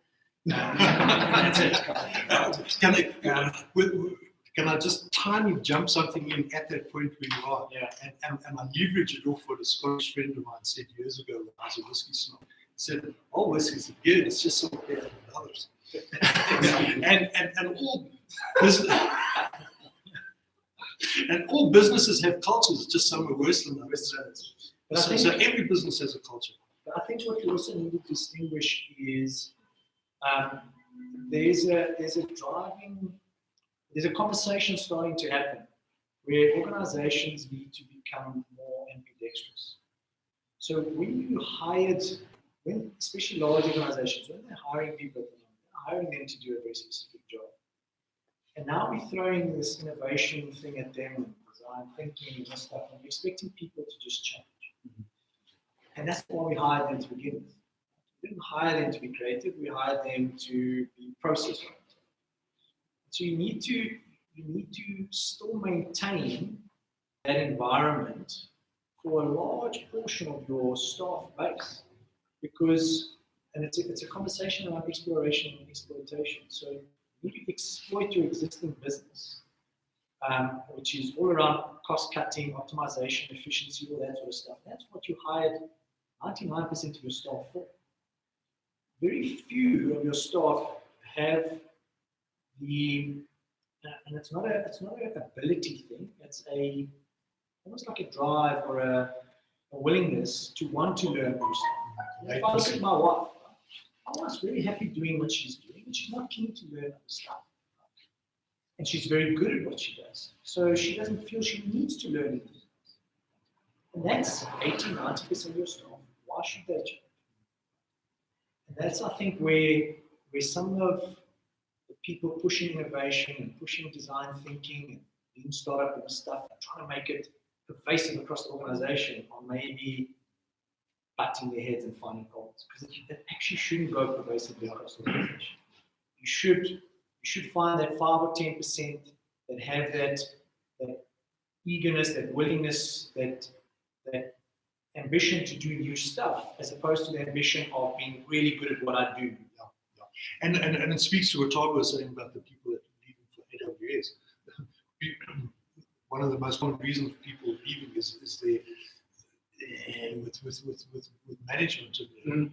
That's it. Can I just tiny jump something in at that point where you are? Yeah. And I leverage it off what a Scottish friend of mine said years ago when I was a whiskey snob. He said, "All whiskey's good, it's just so better than others." and all business. And all businesses have cultures, just some are worse than others. So every business has a culture. But I think what you also need to distinguish is there's a conversation starting to happen where organizations need to become more ambidextrous. So when especially large organizations, when they're hiring people, they're hiring them to do a very specific job. And now we're throwing this innovation thing at them, and design thinking and stuff, and we're expecting people to just change. And that's why we hired them to begin with. We didn't hire them to be creative, we hired them to be process-oriented. So you need to still maintain that environment for a large portion of your staff base, because, and it's a conversation around exploration and exploitation. So you need to exploit your existing business, which is all around cost cutting, optimization, efficiency, all that sort of stuff. That's what you hired 99% of your staff for. Very few of your staff have the, and it's not an ability thing. It's almost like a drive or a willingness to want to learn new stuff. If I look at my wife, my wife's very happy doing what she's doing, but she's not keen to learn other stuff. And she's very good at what she does. So she doesn't feel she needs to learn anything. And that's 80-90% of your staff. Why should they change? And that's, I think, where some of the people pushing innovation and pushing design thinking and being startup and stuff and trying to make it pervasive across the organization are maybe butting their heads and finding problems, because it actually shouldn't go pervasively across the organization. You should find that 5 or 10% that have that eagerness, that willingness, that ambition to do new stuff, as opposed to the ambition of being really good at what I do. And it speaks to what Thabo was saying about the people that are leaving for AWS. One of the most common reasons for people leaving is their with management and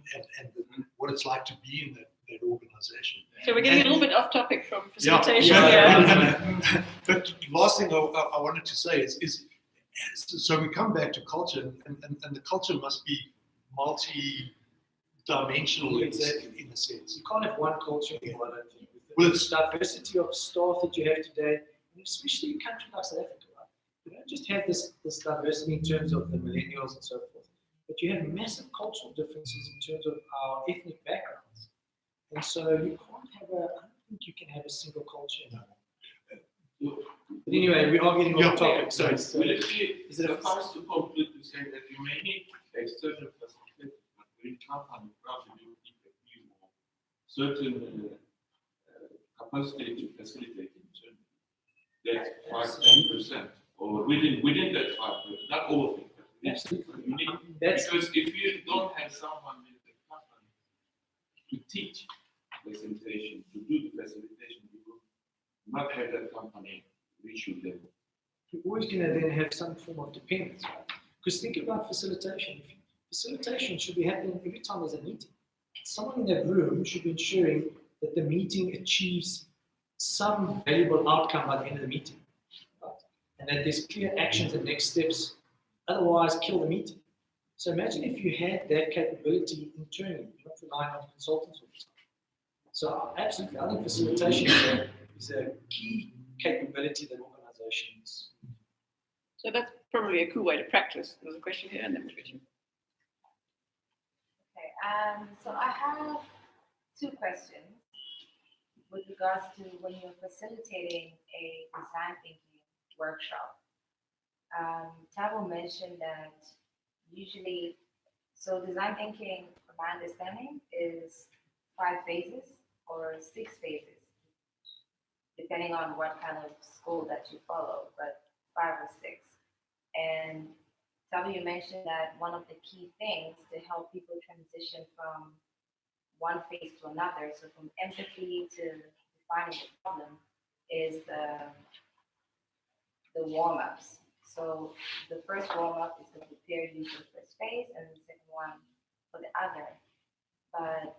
what it's like to be in that organization. So we're getting a little bit off topic from facilitation. But last thing I wanted to say is so we come back to culture, and the culture must be multi-dimensional in a sense. You can't have one culture anymore, I don't think. Well, With the diversity of staff that you have today, and especially in a country like South Africa, right? You don't just have this diversity in terms of the millennials and so forth, but you have massive cultural differences in terms of our ethnic backgrounds. And so you can't have I don't think you can have a single culture anymore. But anyway, we are getting off topic. So Will it be suffice to conclude to say that you may need a certain perspective, but we can't on the ground to do certain capacity to facilitate internally. That's 5-10%, or within that 5%, not all of it. Absolutely. You need, That's because if you don't have someone in the company to teach facilitation, to do the facilitation, you will not have that company reach your level. you're always going to then have some form of dependence, right? Because think about facilitation. Facilitation should be happening every time there's a meeting. Someone in that room should be ensuring that the meeting achieves some valuable outcome by the end of the meeting, right? And that there's clear actions and next steps. Otherwise, kill the meeting. So imagine if you had that capability internally, not relying on consultants all the time. So absolutely, I think facilitation is a key capability that organizations. So that's probably a cool way to practice. There's a question here and then we'll get you. Okay, so I have two questions with regards to when you're facilitating a design thinking workshop. Thabo mentioned that usually, so design thinking, from my understanding, is 5 phases or 6 phases, depending on what kind of school that you follow, but 5 or 6. And Thabo, you mentioned that one of the key things to help people transition from one phase to another, so from empathy to defining the problem, is the warm-ups. So the first warm-up is to prepare you for the first phase, and the second one for the other. But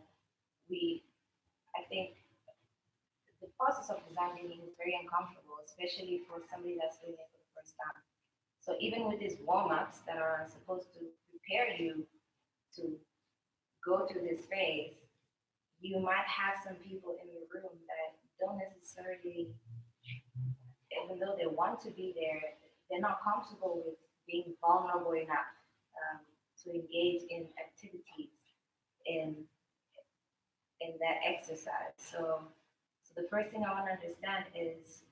I think the process of design thinking is very uncomfortable, especially for somebody that's doing it for the first time. So even with these warm-ups that are supposed to prepare you to go through this phase, you might have some people in the room that don't necessarily, even though they want to be there, they're not comfortable with being vulnerable enough to engage in activities in that exercise. So the first thing I want to understand is,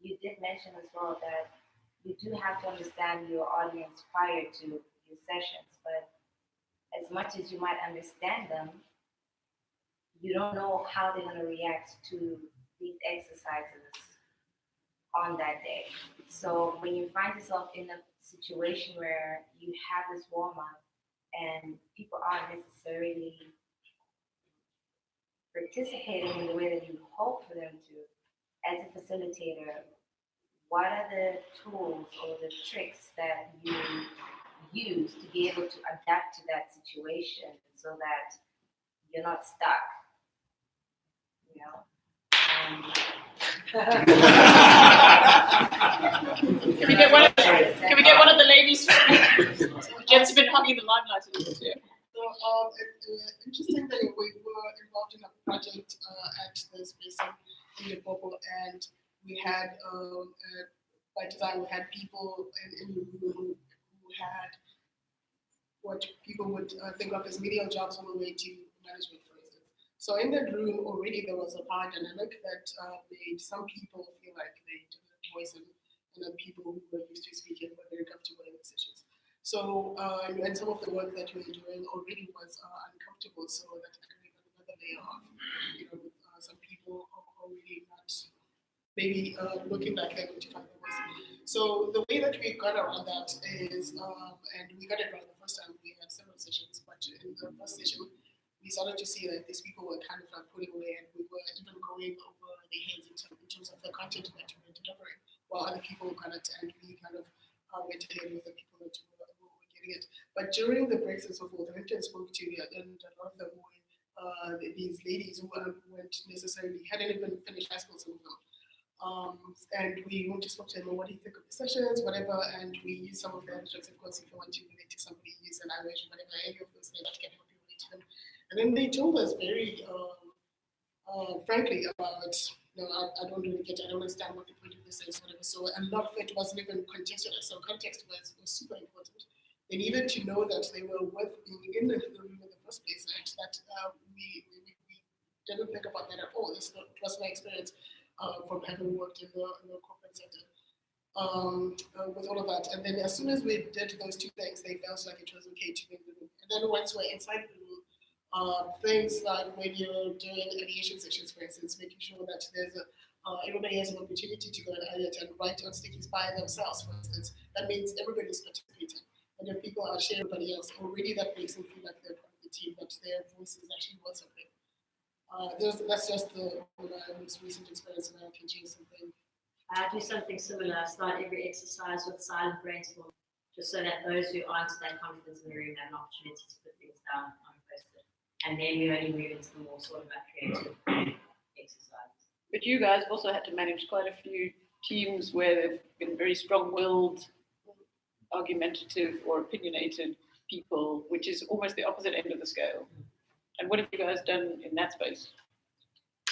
you did mention as well that you do have to understand your audience prior to your sessions, but as much as you might understand them, you don't know how they're going to react to these exercises on that day. So when you find yourself in a situation where you have this warm-up and people aren't necessarily participating in the way that you hope for them to, as a facilitator, what are the tools or the tricks that you use to be able to adapt to that situation so that you're not stuck? You know? Can we get one of the ladies? Jen's been hugging the limelight a little bit. So interesting thing, we were involved in a project at the space in Limpopo, and we had, by design, we had people in the room who had what people would think of as medial jobs on the way to management, for instance. So in that room already there was a power dynamic that made some people feel like they didn't have voice, and then people who were used to speaking were very comfortable in the sessions. So, and some of the work that we were doing already was uncomfortable, so that added another layer of, with some people already not maybe looking like they want to find their voice. So the way that we got around that is, and we got it right the first time, we had several sessions, but in the first session, we started to see that these people were kind of like pulling away, and we were even going over their heads in terms of the content that we were delivering, while other people kind of, and we kind of went ahead with the people that were getting it. But during the breaks and so forth, I went and spoke to, and a lot of them were these ladies who weren't necessarily, hadn't even finished high school, some of them. And we went to spoke to them, what do you think of the sessions, whatever, and we use some of the abstracts, of course, if you want to relate to somebody, use a language, whatever, any of those things that can help you relate to them. And then they told us very frankly about, I don't really get it, I don't understand what the point of this is, whatever. So a lot of it wasn't even contextual, so context was super important. They needed to know that they were worth being in the room in the first place, and that we didn't think about that at all. It was my experience from having worked in the corporate sector with all of that. And then as soon as we did those two things, they felt like it was okay to be in the room. And then once we're inside the room, Things like when you're doing ideation sessions, for instance, making sure that there's everybody has an opportunity to go and edit and write on stickies by themselves, for instance. That means everybody's participating. And if people are sharing everybody else, already that makes them feel like they're part of the team, but their voice is actually worth something. That's just the most recent experience, and I can change something. I do something similar. I start every exercise with silent brainstorm, just so that those who aren't that confident in the room have an opportunity to put things down on post-it. And then we only move into the more sort of creative exercises. But you guys have also had to manage quite a few teams where they've been very strong-willed, argumentative, or opinionated people, which is almost the opposite end of the scale. And what have you guys done in that space?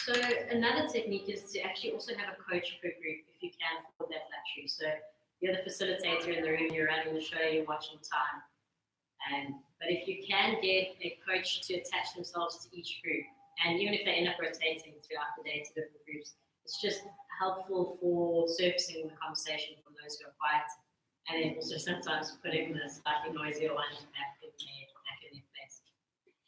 So another technique is to actually also have a coach per group if you can afford that luxury. So you're the facilitator in the room, you're running the show, you're watching time. But if you can get a coach to attach themselves to each group, and even if they end up rotating throughout the day to different groups, it's just helpful for surfacing the conversation from those who are quiet, and then also sometimes putting the slightly noisier ones back in their place.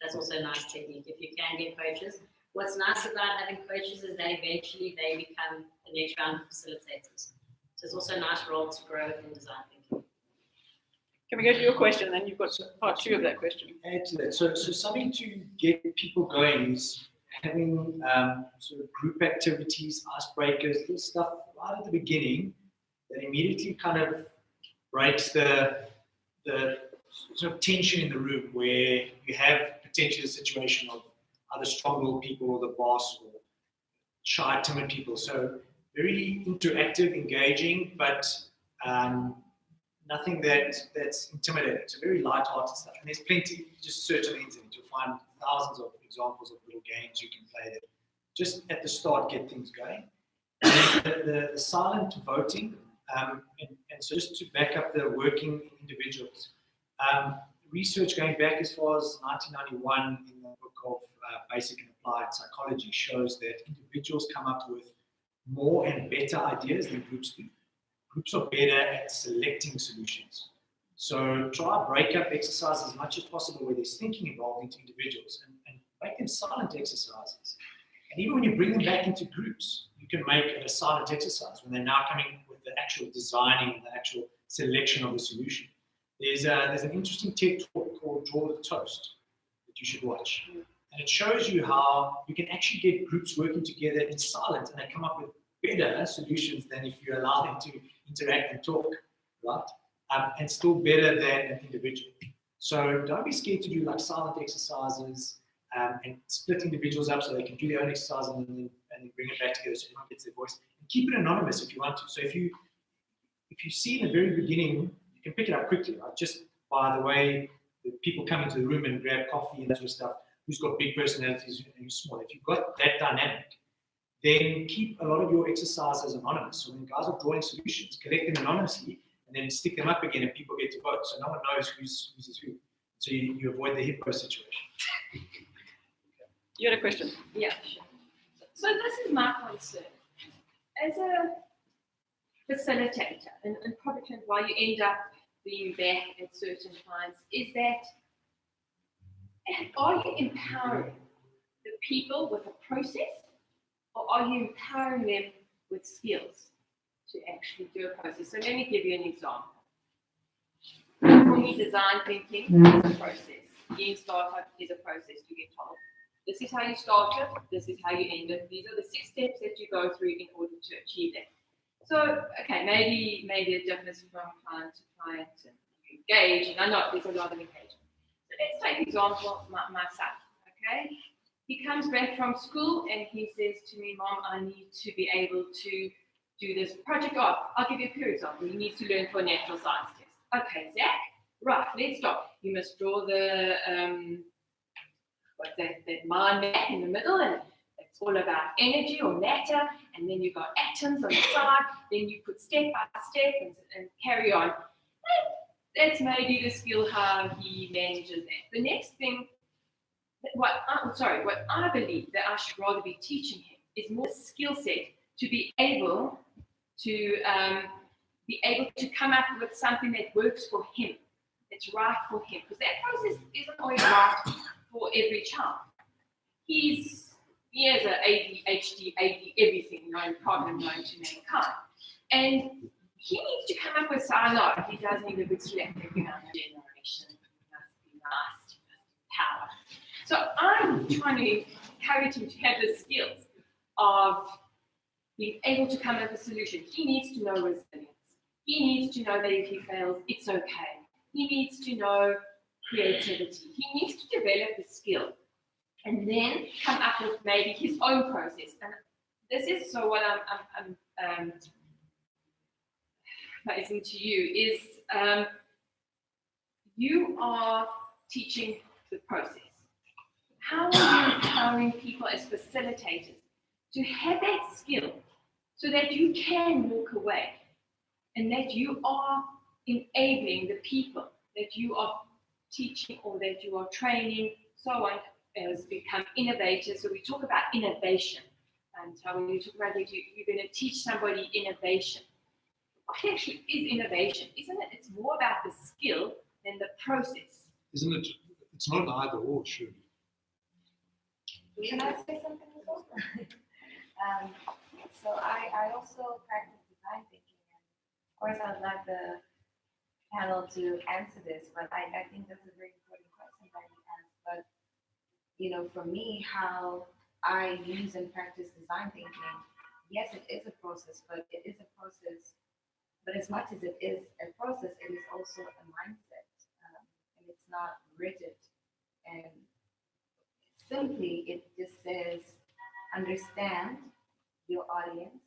That's also a nice technique if you can get coaches. What's nice about having coaches is that eventually they become the next round of facilitators. So it's also a nice role to grow within design thinking. Can we go to your question, and then you've got part two of that question. Add to that. So something to get people going is having sort of group activities, icebreakers, little stuff right at the beginning that immediately kind of breaks the sort of tension in the room where you have potentially a situation of other strong-willed people or the boss or shy, timid people. So very interactive, engaging, but nothing that's intimidating. So very light-hearted stuff. And there's plenty, just search on the internet, you'll find thousands of examples of little games you can play that just at the start get things going. And the silent voting, and so just to back up the working individuals. Research going back as far as 1991 in the book of Basic and Applied Psychology shows that individuals come up with more and better ideas than groups do. Groups are better at selecting solutions. So try break up exercises as much as possible where there's thinking involved into individuals and make them silent exercises. And even when you bring them back into groups, you can make it a silent exercise when they're now coming with the actual designing and the actual selection of the solution. There's an interesting TED talk called Draw the Toast that you should watch. And it shows you how you can actually get groups working together in silence and they come up with better solutions than if you allow them to interact and talk, right? And still better than an individual. So don't be scared to do like silent exercises and split individuals up so they can do their own exercise and then bring it back together so everyone gets their voice. And keep it anonymous if you want to. So if you see in the very beginning, you can pick it up quickly, right? Just by the way the people come into the room and grab coffee and that sort of stuff, who's got big personalities and who's small. If you've got that dynamic, then keep a lot of your exercises anonymous. So when guys are drawing solutions, collect them anonymously and then stick them up again and people get to vote. So no one knows who's who. So you avoid the hippo situation. You had a question? Yeah, sure. So this is my concern. As a facilitator, and probably why you end up being back at certain times, is that are you empowering the people with a process, or are you empowering them with skills to actually do a process? So let me give you an example. For me, design thinking is a process. Getting started is a process. You get told, this is how you start it, this is how you end it. These are the 6 steps that you go through in order to achieve that. So, okay, maybe it differs from client to client and you engage, and I know there's a lot of engagement. So let's take example my son, okay? He comes back from school and he says to me, Mom, I need to be able to do this project. Oh, I'll give you a pure example. He needs to learn for a natural science test. Okay, Zach, right, let's start. You must draw the, what's that mind map in the middle, and it's all about energy or matter, and then you've got atoms on the side, then you put step by step and carry on. That's maybe the skill how he manages that. The next thing, what I believe that I should rather be teaching him is more skill set to be able to come up with something that works for him, that's right for him, because that process isn't always right for every child. He has an ADHD, everything, no problem known to mankind. And he needs to come up with, so I know he does need a good selective generation. He must be nice, he must be power. So I'm trying to encourage him to have the skills of being able to come up with a solution. He needs to know resilience. He needs to know that if he fails, it's okay. He needs to know creativity. He needs to develop the skill and then come up with maybe his own process. And this is so what I'm advising to you is you are teaching the process. How are you empowering people as facilitators to have that skill so that you can walk away and that you are enabling the people that you are teaching or that you are training, so on, as become innovators. So we talk about innovation. And so when you talk about that, you're going to teach somebody innovation. What actually is innovation? Isn't it? It's more about the skill than the process. Isn't it? It's not an either or, surely. Can I say something as well? So I also practice design thinking, and of course I'd like the panel to answer this, but I think that's a very important question that you asked. But you know, for me, how I use and practice design thinking, yes, it is a process, but it is a process. But as much as it is a process, it is also a mindset, and it's not rigid. And simply, it just says, understand your audience,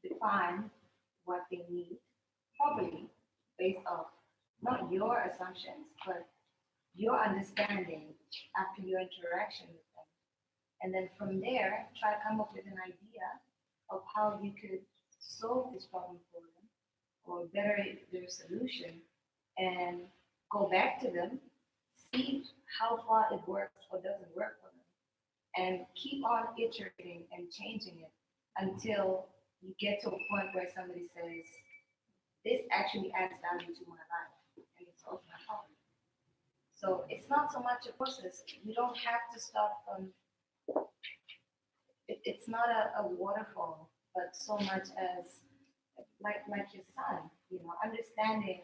define what they need properly based off not your assumptions, but your understanding after your interaction with them. And then from there, try to come up with an idea of how you could solve this problem for them or better their solution, and go back to them, see how far it works or doesn't work for them, and keep on iterating and changing it until you get to a point where somebody says, this actually adds value to my life and it solves my problem. So it's not so much a process. You don't have to start from, it's not a waterfall, but so much as like your son, you know, understanding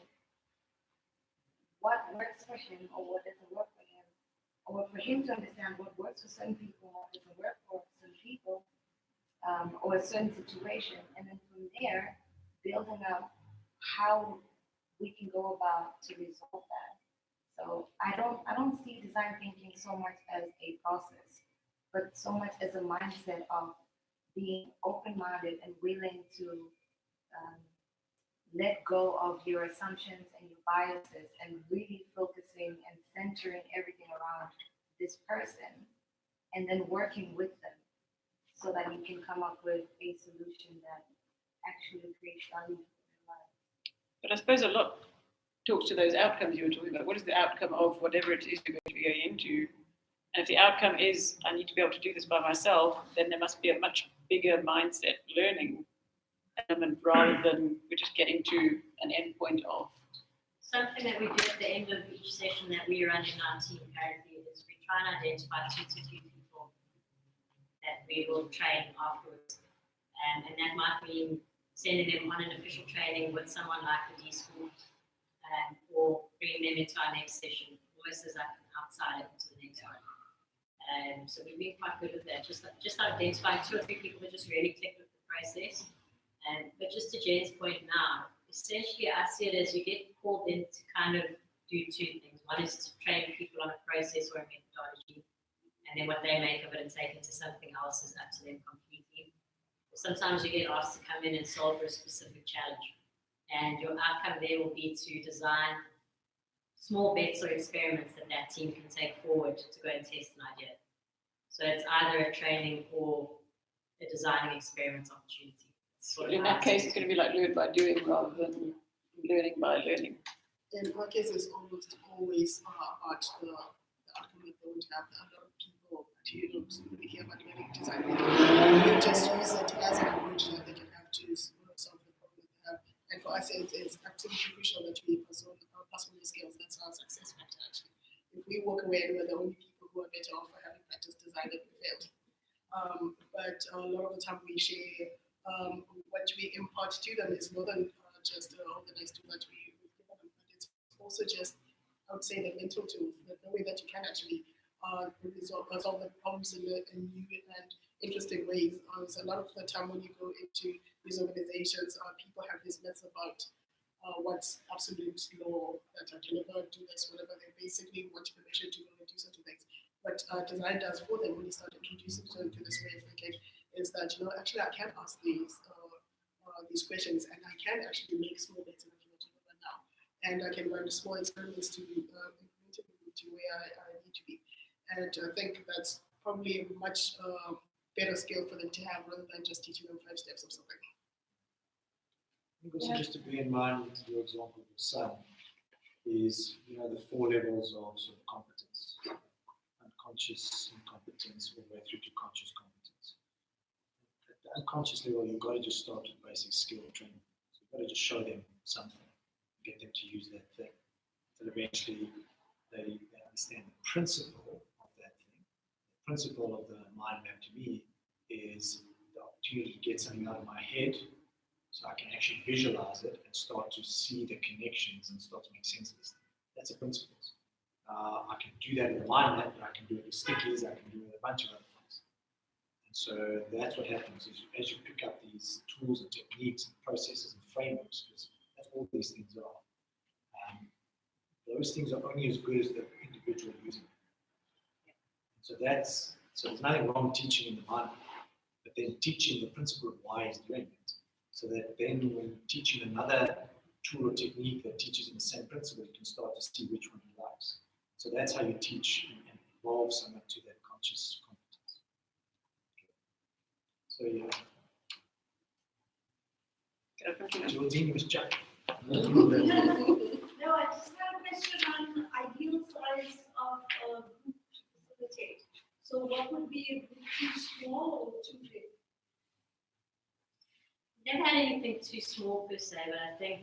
what works for him or what doesn't work for him, or for him to understand what works for some people and what doesn't work for some people, or a certain situation, and then from there, building up how we can go about to resolve that. So I don't see design thinking so much as a process, but so much as a mindset of being open-minded and willing to let go of your assumptions and your biases and really focusing and centering everything around this person and then working with them so that you can come up with a solution that actually creates value for their life. But I suppose a lot talks to those outcomes you were talking about. What is the outcome of whatever it is you're going to be going into? And if the outcome is, I need to be able to do this by myself, then there must be a much bigger mindset learning element rather than we're just getting to an end point of. Something that we do at the end of each session that we run in our team currently is we try and identify 2 to 3 people that we will train afterwards. And that might mean sending them on an official training with someone like the D school, or bringing them into our next session, almost as like an outsider into the next one. So we've been quite good with that, just identifying 2 or 3 people that just really click with the process. But just to Jen's point now, essentially I see it as you get called in to kind of do 2 things. One is to train people on a process or a methodology, and then what they make of it and take it to something else is up to them completely. Or sometimes you get asked to come in and solve for a specific challenge, and your outcome there will be to design small bets or experiments that team can take forward to go and test an idea. So it's either a training or a designing experiment opportunity. So in that case, it's going to be like learn by doing rather than learning by learning. In our case, it's almost always about the outcome that they would have. A lot of people actually don't really care about learning design. They just use it as an approach that they can have to solve the problem that they have. And for us, it's absolutely crucial that we pass on the skills. That's our success factor, actually. If we walk away and we're the only people who are better off for having practiced design and failed. But a lot of the time we share what we impart to them is more than just all the nice tools that we've given them, but it's also just, I would say, the mental tools, the way that you can actually resolve the problems in new and interesting ways. So a lot of the time when you go into these organizations, people have these myths about what's absolute law, that I can never do this, whatever. They basically want permission to go and do certain things. What design does for them when you start introducing them to this way of thinking is that, actually I can ask these questions and I can actually make small bets and I can do that now. And I can run small experiments to implement it to where I need to be. And I think that's probably a much better skill for them to have rather than just teaching them 5 steps of something. I think also just to bear in mind with your example of your son is, the 4 levels of sort of competence. Unconscious incompetence all the way through to conscious competence. At the unconscious level, you've got to just start with basic skill training. So you've got to just show them something, get them to use that thing. So eventually they understand the principle of that thing. The principle of the mind map to me is the opportunity to get something out of my head so I can actually visualize it and start to see the connections and start to make sense of this. That's the principle. I can do that with a mind map, but I can do it with stickies, I can do it with a bunch of other things. And so that's what happens is as you pick up these tools and techniques and processes and frameworks, because that's all these things are. Those things are only as good as the individual using them. So there's nothing wrong teaching in the mind map, but then teaching the principle of why he's doing it. So that then when teaching another tool or technique that teaches in the same principle, you can start to see which one he likes. So that's how you teach and evolve someone to that conscious competence. So yeah. Geraldine was jumping. No, I just have a question on ideal size of a group to facilitate. So what would be a group too small or too big? Never had anything too small per se, but I think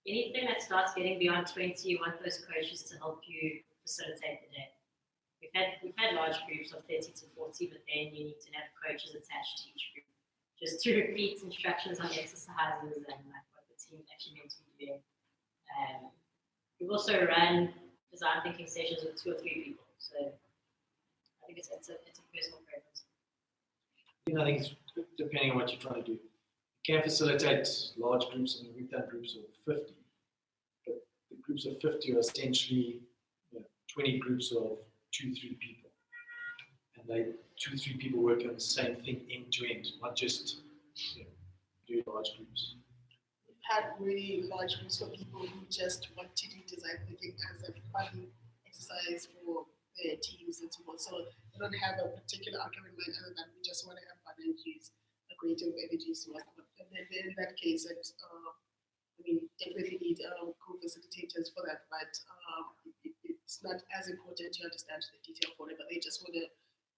anything that starts getting beyond 20, you want those coaches to help you facilitate the day. We've had large groups of 30 to 40, but then you need to have coaches attached to each group just to repeat instructions on exercises and like what the team actually meant to be doing. We've also run design thinking sessions with 2 or 3 people, so I think it's a personal preference. I think it's depending on what you're trying to do. You can facilitate large groups, and we've done groups of 50. But the groups of 50 are essentially 20 groups of 2-3 people. And they 2-3 people work on the same thing end to end, not just do large groups. We've had really large groups for people who just want to do design thinking as a fun exercise for their teams and so on. So they don't have a particular outcome in mind other than we just want to have fun and use a creative energy source. But then in that case, definitely need co-facilitators for that, but it's not as important to understand the detail for it, but they just want to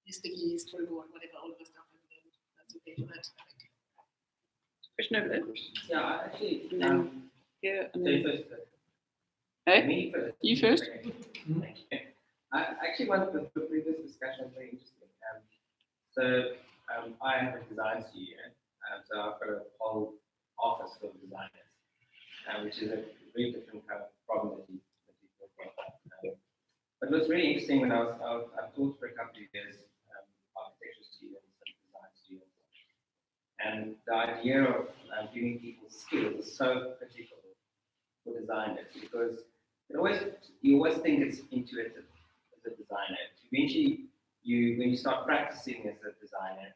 use stickies, storyboard, whatever, all of the stuff, and then that's okay for that. Question over there. Yeah, actually, Here and say then. first. Hey, Me first. you first. Thank you. I actually want the previous discussion was very interesting. I have a design studio, so I've got a whole office full of designers, which is a very different kind of problem that you talk about. But what's really interesting when I've taught for a couple of years architecture students and design students, and the idea of giving people skills is so critical for designers because you always think it's intuitive as a designer. Eventually, when you start practicing as a designer,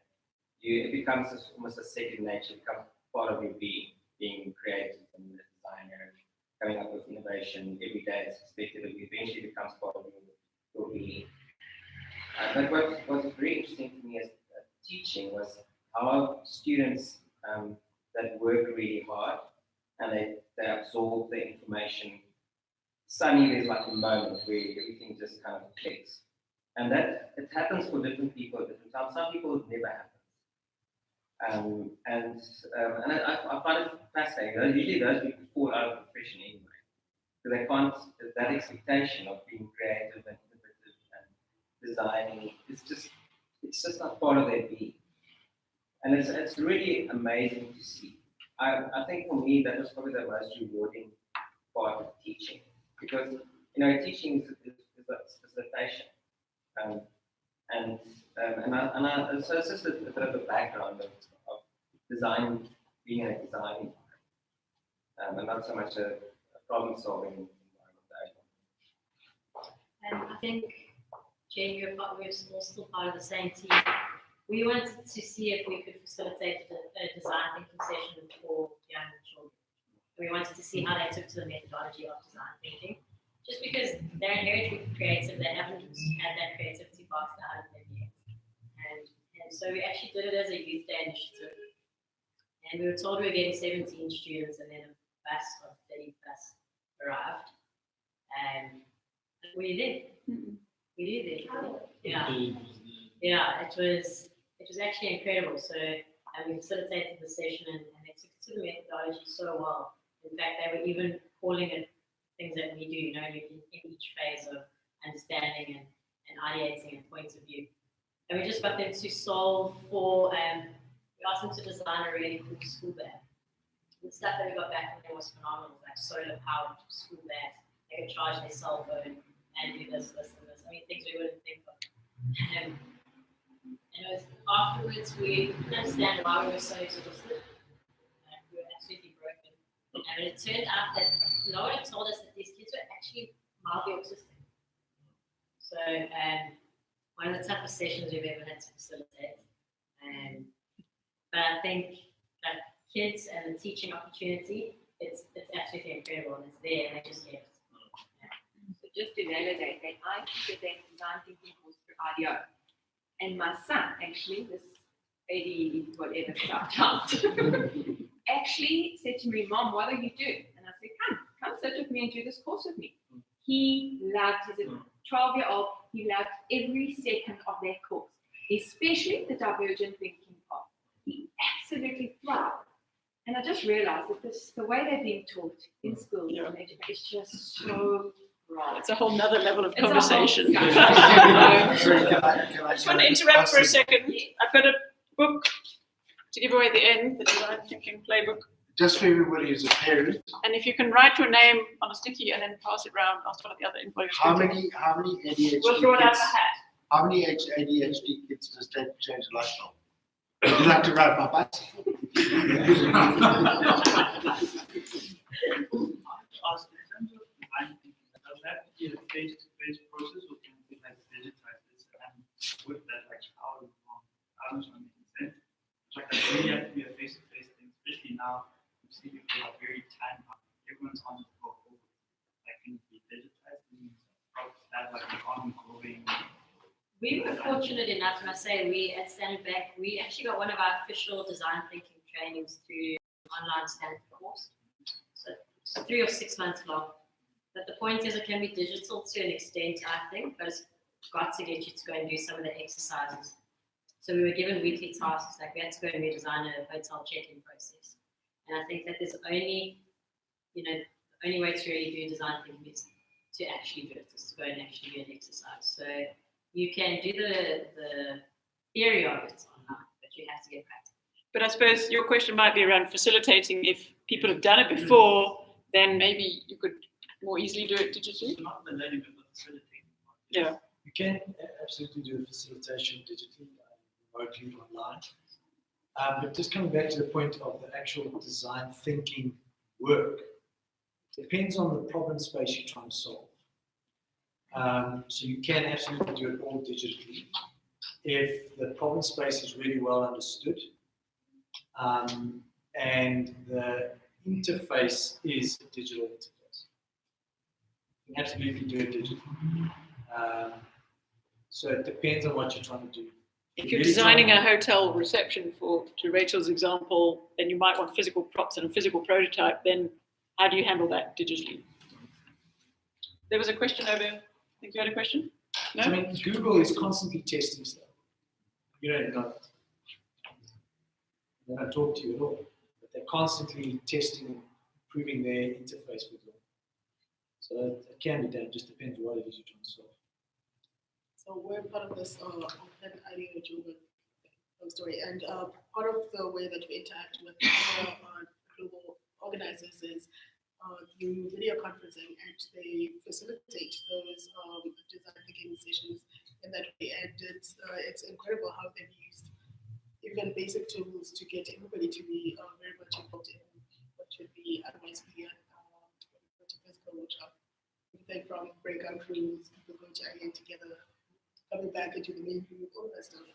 it becomes almost a second nature. It becomes part of your being creative and a designer, coming up with innovation every day. It's expected of you. Eventually, becomes part of your being. But what was very interesting to me as teaching was how students that work really hard and they absorb the information. Suddenly, there's like a moment where everything just kind of clicks. And that it happens for different people at different times. Some people it never happens. And I find it fascinating. Usually those people fall out of the profession anyway. Because they can't, that expectation of being creative and innovative and designing. It's just not part of their being. And it's really amazing to see. I think for me that was probably the most rewarding part of teaching, because teaching is like facilitation, so it's just a bit of a background of design, being a design environment, and not so much a problem-solving environment. And I think, Jane, we're still part of the same team. We wanted to see if we could facilitate a design thinking session for young children. We wanted to see how they took to the methodology of design thinking. Just because they're inherently creative, they haven't had that creativity boxed out of them yet. And so we actually did it as a youth day initiative. And we were told we were getting 17 students, and then a bus of 30 plus arrived. And we did. We did it. Yeah. Yeah, it was actually incredible. So we facilitated the session, and they took to the methodology so well. In fact, they were even calling it things that we do, in each phase of understanding and ideating and points of view. And we just got them to solve for, we asked them to design a really cool school band. The stuff that we got back from them was phenomenal, like solar-powered school bands. They could charge their cell phone and do this, and this. I mean, things we wouldn't think of. And it was afterwards we couldn't understand why we were so exhausted. We were absolutely broken. And it turned out that no one had told us that these kids were actually mildly autistic. So one of the toughest sessions we've ever had to facilitate. But I think that kids and the teaching opportunity, it's absolutely incredible, and it's there, and they just get it. So just to validate that, I did that design thinking course through IDEO. And my son, actually, this 80 whatever child, actually said to me, Mom, what are you doing? And I said, come sit with me and do this course with me. He loved, he's a 12-year-old, he loved every second of that course, especially the divergent thinking part. He absolutely thrived. And I just realized that the way they're being taught in school and education is just so right. It's a whole nother level of conversation. I just want to interrupt for a second. I've got a book to give away at the end, the Design Thinking Playbook. Just for everybody who's a parent. And if you can write your name on a sticky and then pass it around, I'll start at the other end. How many ADHD we'll throw it out kids? the hat. How many ADHD kids does it take to change a light bulb? Would you like to ride my bicycle? That be a face-to-face process, or can it be like digitized? And with that, like how long is it making sense? Like that really have to be a face-to-face thing, especially now. You see people are very time bound. Everyone's on the go over. Like can it be digitized? That like an ongoing. We were fortunate enough, and I say we at Stanford, we actually got one of our official design thinking trainings through online Stanford course. So it's 3 or 6 months long. But the point is, it can be digital to an extent, I think, but it's got to get you to go and do some of the exercises. So we were given weekly tasks, like we had to go and redesign a hotel check-in process. And I think that there's only, the only way to really do design thinking is to actually do it, is to go and actually do an exercise. So you can do the theory of it online, but you have to get practical. But I suppose your question might be around facilitating. If people have done it before, then maybe you could more easily do it digitally. So not the learning, but the facilitating. Yeah. You can absolutely do a facilitation digitally, remotely, online. But just coming back to the point of the actual design thinking work, depends on the problem space you're trying to solve. So you can absolutely do it all digitally if the problem space is really well understood and the interface is a digital interface. You can absolutely do it digitally. So it depends on what you're trying to do. If you're designing a hotel reception to Rachel's example, then you might want physical props and a physical prototype. Then how do you handle that digitally? There was a question over there. I think you had a question? No? I mean, Google is constantly testing stuff. You don't know it. They don't talk to you at all. But they're constantly testing and improving their interface with you. So it can be done. It just depends what it is you're trying to solve. So we're part of this open idea driven story, and part of the way that we interact with other global organizers is through video conferencing, and they facilitate those design thinking sessions in that way. And it's incredible how they've used even basic tools to get everybody to be very much involved in what should be otherwise be a physical workshop. Everything from breakout rooms, people go chatting together, coming back into the main group, all that stuff.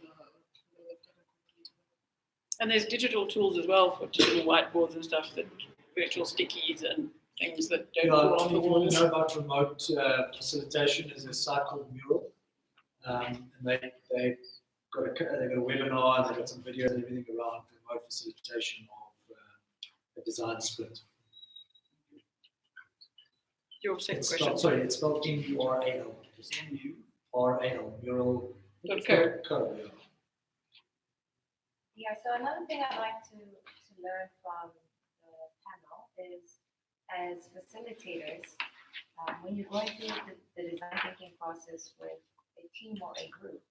And there's digital tools as well for digital whiteboards and stuff, that virtual stickies and things that don't fall off If the you want walls. to know about remote facilitation, there's a site called Mural, and they've got a webinar, and they've got some videos and everything around remote facilitation of a design sprint. Your second It's question. spelled, sorry, it's spelled M-U-R-A-L. M-U-R-A-L. Mural. .co. Yeah, so another thing I'd like to learn from the panel is, as facilitators, when you're going through the design thinking process with a team or a group,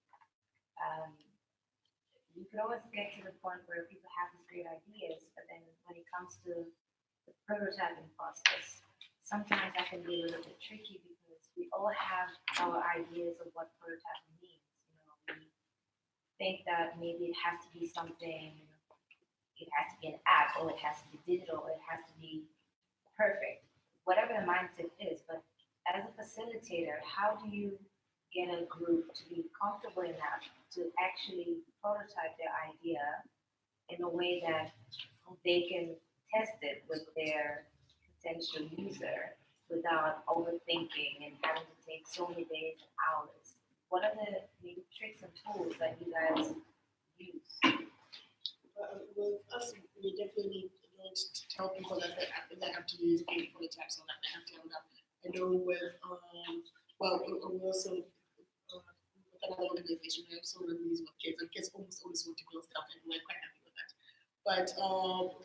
you can always get to the point where people have these great ideas, but then when it comes to the prototyping process, sometimes that can be a little bit tricky because we all have our ideas of what prototyping means. You know, we think that maybe it has to be something, it has to be an app, or it has to be digital, or it has to be perfect, whatever the mindset is. But as a facilitator, how do you get a group to be comfortable enough to actually prototype their idea in a way that they can test it with their potential user without overthinking and having to take so many days and hours? What are the maybe tricks and tools that you guys use? With us, we definitely need to tell people that they have to use paid prototypes, or that they have to end up. I know with we also with another organization, we have so many with kids, and kids almost always want to build stuff, and we're quite happy with that. But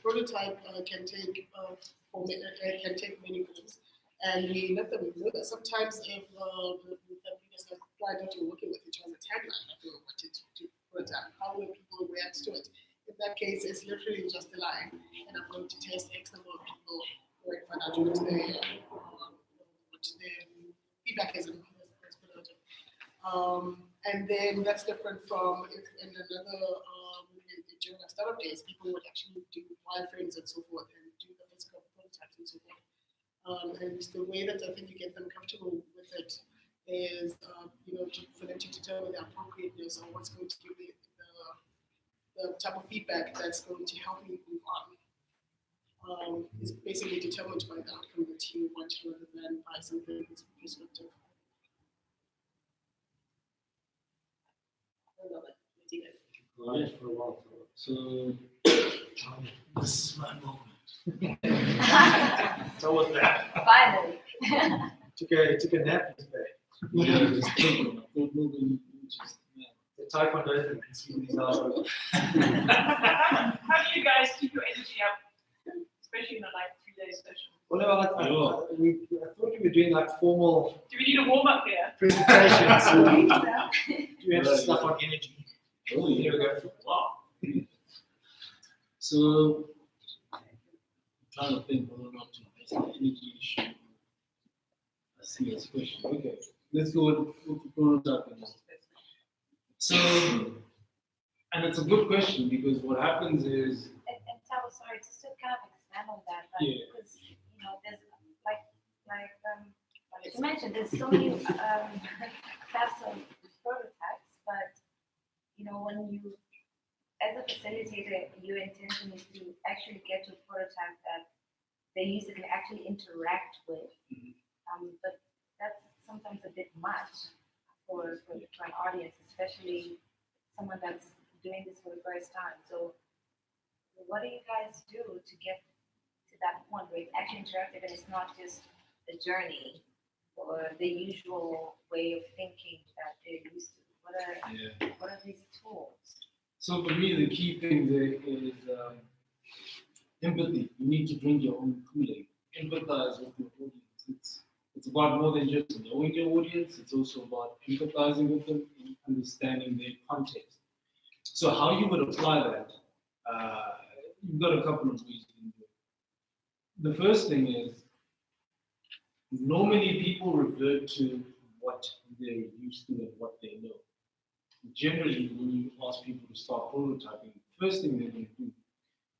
prototype can take many forms, and we let them know that sometimes if the client that you're working with, which has a tagline that you wanted to prototype, how will people react to it? In that case, it's literally just a line, and I'm going to test X number of people who are find out what their feedback is. And then that's different from if in another during our startup days, people would actually do wireframes and so forth, and do the physical prototypes and so forth. And the way that I think you get them comfortable with it is, for them to determine the appropriateness of what's going to give the type of feedback that's going to help you move on. Is basically determined by the outcome that you want, rather than by something that's prescriptive. Right, for a while. So, this is my moment. So was that. Finally. Took a nap today. Yeah, just take it. Don't move in inches. Yeah. The Taekwondo thing, can see these eyes open. How do you guys keep your energy up, especially in a 3-day session? Well, no, I thought we were doing like formal Do we need a warm up here? presentations. Do you have stuff on energy? Oh, Here we yeah. go. Wow. So, I'm trying to think whether or not to address the energy issue. I see this question. Okay, let's go with the prototyping. So, and it's a good question because what happens is, And Thabo, sorry, just to kind of expand on that, Yeah. because there's like you mentioned, there's so many types of prototypes, but when you, as a facilitator, your intention is to actually get to a prototype that the user can actually interact with. But that's sometimes a bit much for an audience, especially someone that's doing this for the first time. So what do you guys do to get to that point where it's actually interactive and it's not just a journey or the usual way of thinking that they're used to? What are these tools? so for me, the key thing there is empathy. You need to drink your own Kool-Aid. Empathize with your audience. It's about about more than just knowing your audience. It's also about empathizing with them and understanding their context. So how you would apply that, you've got a couple of ways you can do it. The first thing is, normally people revert to what they're used to and what they know. Generally, when you ask people to start prototyping, the first thing they're going to do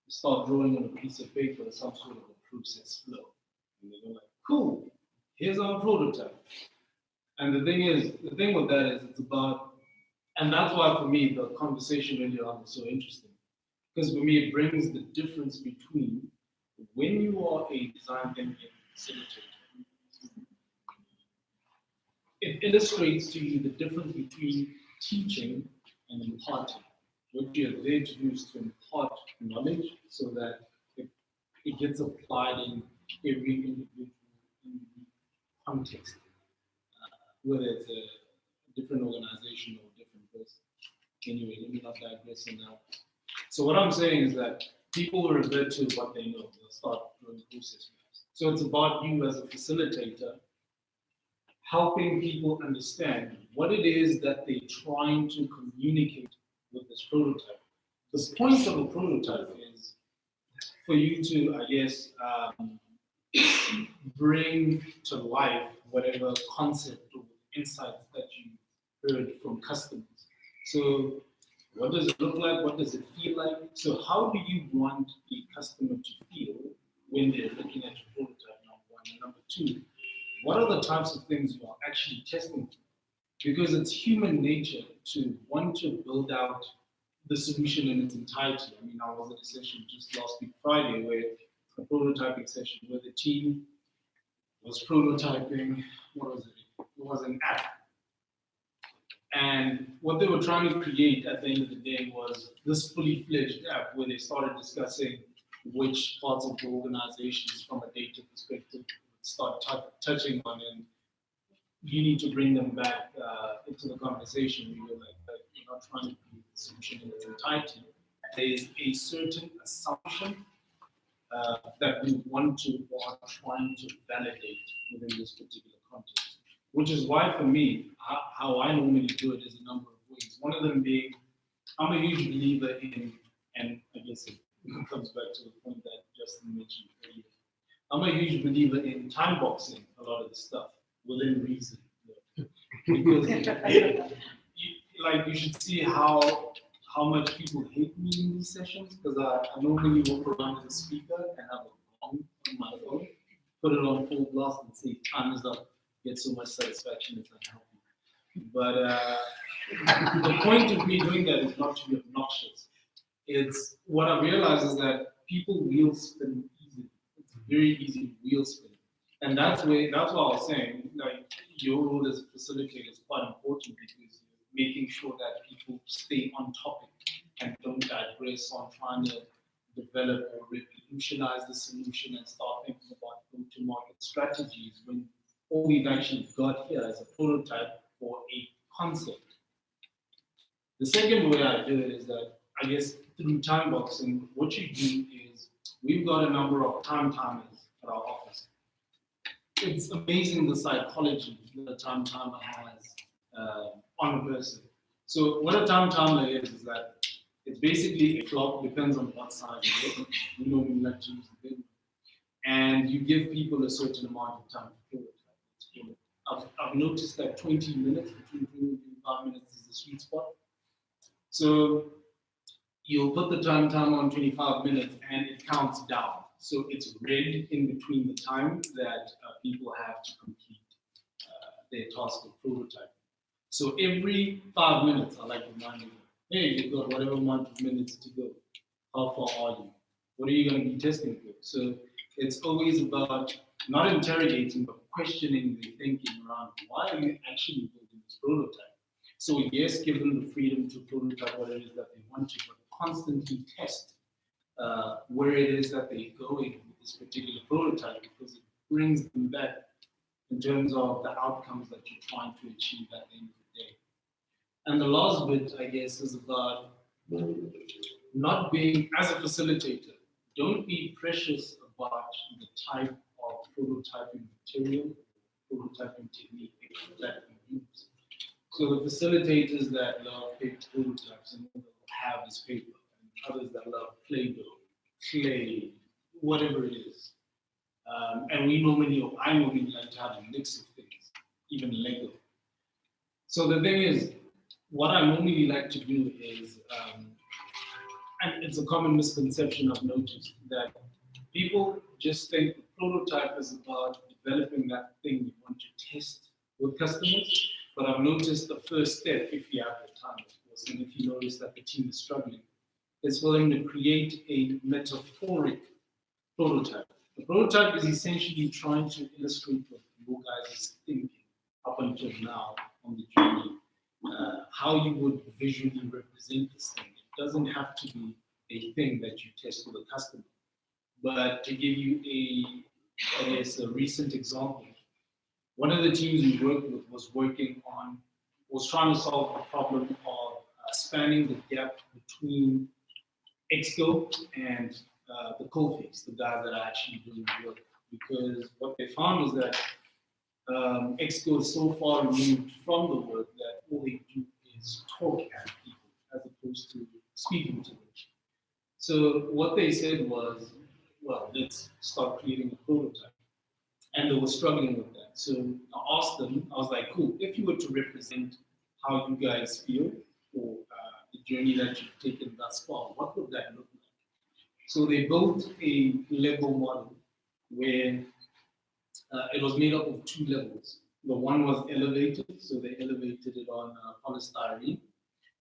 is start drawing on a piece of paper some sort of a process flow. And they're like, cool, here's our prototype. And the thing with that is it's about, and that's why for me, the conversation earlier on is so interesting. Because for me, it brings the difference between when you are a design thinking facilitator, it illustrates to you the difference between teaching and imparting. What you're there to do is to impart knowledge so that it gets applied in every individual context, whether it's a different organization or a different person. Anyway, let me not digress on that. So what I'm saying is that people will revert to what they know. They'll start doing process maps. So it's about you as a facilitator helping people understand what it is that they're trying to communicate with this prototype. The point of a prototype is for you to, I guess, bring to life whatever concept or insights that you heard from customers. So what does it look like? What does it feel like? So how do you want the customer to feel when they're looking at your prototype, number one? And number two, what are the types of things you are actually testing for? Because it's human nature to want to build out the solution in its entirety. I mean, I was at a session just last week, Friday, where a prototyping session where the team was prototyping, what was it? It was an app. And what they were trying to create at the end of the day was this fully fledged app where they started discussing which parts of the organizations from a data perspective start touching on, and you need to bring them back into the conversation. We were like, you're not trying to create the solution in its entirety. There's a certain assumption that we want to or are trying to validate within this particular context. Which is why, for me, how I normally do it is a number of ways. One of them being, I'm a huge believer in, and I guess it comes back to the point that Justin mentioned earlier. I'm a huge believer in time boxing a lot of the stuff within reason. Because you should see how much people hate me in these sessions, because I normally walk around with a speaker and have a phone on my phone, put it on full blast and say time is up. Get so much satisfaction, it's unhealthy. But the point of me doing that is not to be obnoxious. It's what I realize is that people wheel spin easily. It's very easy to wheel spin. And that's why I was saying, like, your role as a facilitator is quite important, because you're making sure that people stay on topic and don't digress on trying to develop or revolutionize the solution and start thinking about go-to-market strategies when all we've actually got here is a prototype for a concept. The second way I do it is that, I guess, through time boxing, what you do is we've got a number of time timers at our office. It's amazing the psychology that a time timer has on a person. So what a time timer is that it's basically a clock, depends on what size it is. We normally like to use the big one. And you give people a certain amount of time to prototype. I've noticed that 20 minutes, between 20 and 25 minutes is the sweet spot. So you'll put the time timer on 25 minutes and it counts down. So it's red in between the time that people have to complete their task of prototype. So every 5 minutes, I like to remind you, hey, you've got whatever amount of minutes to go. How far are you? What are you going to be testing for? So it's always about not interrogating, but questioning the thinking around why are you actually building this prototype? So yes, give them the freedom to prototype what it is that they want to, but constantly test where it is that they're going with this particular prototype, because it brings them back in terms of the outcomes that you're trying to achieve at the end of the day. And the last bit, I guess, is about not being, as a facilitator, don't be precious about the type of prototyping material, prototyping technique that we use. So the facilitators that love paper prototypes and will have this paper, and others that love Play-Doh, clay, whatever it is. And I normally like to have a mix of things, even Lego. So the thing is, what I normally like to do is, and it's a common misconception I've noticed, that people just think the prototype is about developing that thing you want to test with customers. But I've noticed the first step, if you have the time, of course, and if you notice that the team is struggling, is for them to create a metaphoric prototype. The prototype is essentially trying to illustrate what you guys is thinking up until now on the journey, how you would visually represent this thing. It doesn't have to be a thing that you test with a customer. But to give you a recent example, one of the teams we worked with was trying to solve the problem of spanning the gap between Exco and the coalface, the guys that are actually doing the work. Because what they found was that Exco is so far removed from the work that all they do is talk at people as opposed to speaking to them. So what they said was, well, let's start creating a prototype. And they were struggling with that. So I asked them, I was like, cool, if you were to represent how you guys feel or the journey that you've taken thus far, what would that look like? So they built a Lego model where it was made up of 2 levels. The one was elevated, so they elevated it on polystyrene.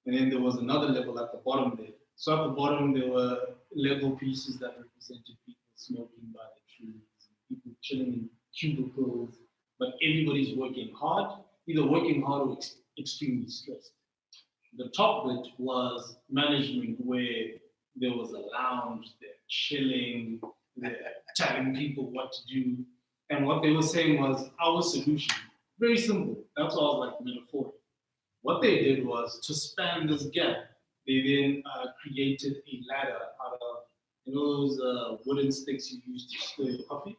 And then there was another level at the bottom there. So at the bottom, there were Lego pieces that represented people smoking by the trees, people chilling in cubicles, but everybody's working hard, either working hard or extremely stressed. The top bit was management, where there was a lounge, they're chilling, they're telling people what to do. And what they were saying was our solution, very simple. That's why I was like metaphoric. What they did was to span this gap, they then created a ladder out of those wooden sticks you use to stir your coffee.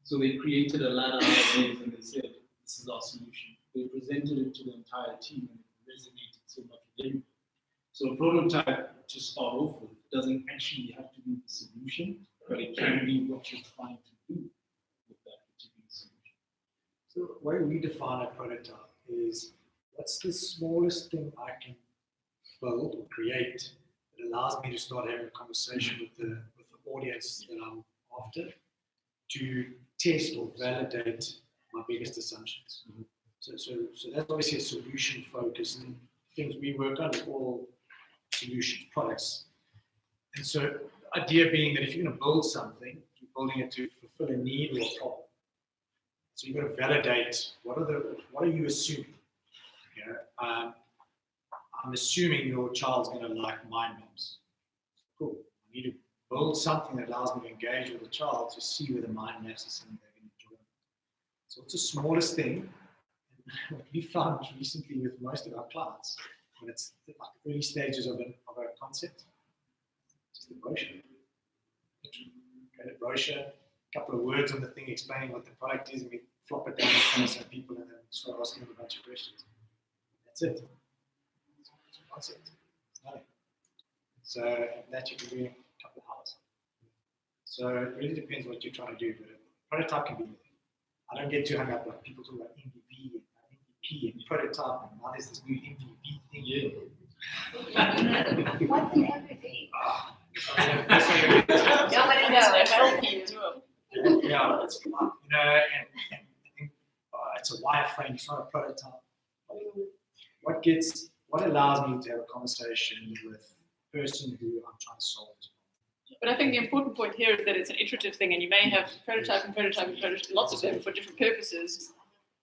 So they created a ladder out of those and they said, this is our solution. They presented it to the entire team and it resonated so much with everybody. So a prototype to start off with doesn't actually have to be the solution, but it can be what you're trying to do with that particular solution. So the way we define a prototype is, what's the smallest thing I can build or create that allows me to start having a conversation with the audience that I'm after, to test or validate my biggest assumptions. Mm-hmm. So that's obviously a solution-focused thing. Things we work on are all solutions, products. And so the idea being that if you're going to build something, you're building it to fulfill a need or a problem. So you've got to validate what are you assuming? You know, I'm assuming your child's going to like mind maps. Cool. I need to build something that allows me to engage with the child to see whether mind maps is something they're going to enjoy. So it's the smallest thing. What we found recently with most of our clients, when it's like early stages of a concept, just a brochure. Create a brochure, a couple of words on the thing explaining what the product is, and we flop it down in front of some people and then start asking them a bunch of questions. That's it. It's a concept. It's nothing. So that you can do in a couple of hours. So it really depends what you're trying to do. But a prototype can be anything. I don't get too hung up like people talk about MVP and MVP and prototype, and now there's this new MVP thing. Yeah. What's an MVP? Nobody knows. Yeah, it's fun. You know, and I think it's a wireframe. It's not a prototype. What allows me to have a conversation with the person who I'm trying to solve this problem? But I think the important point here is that it's an iterative thing, and you may have prototype, lots of them for different purposes.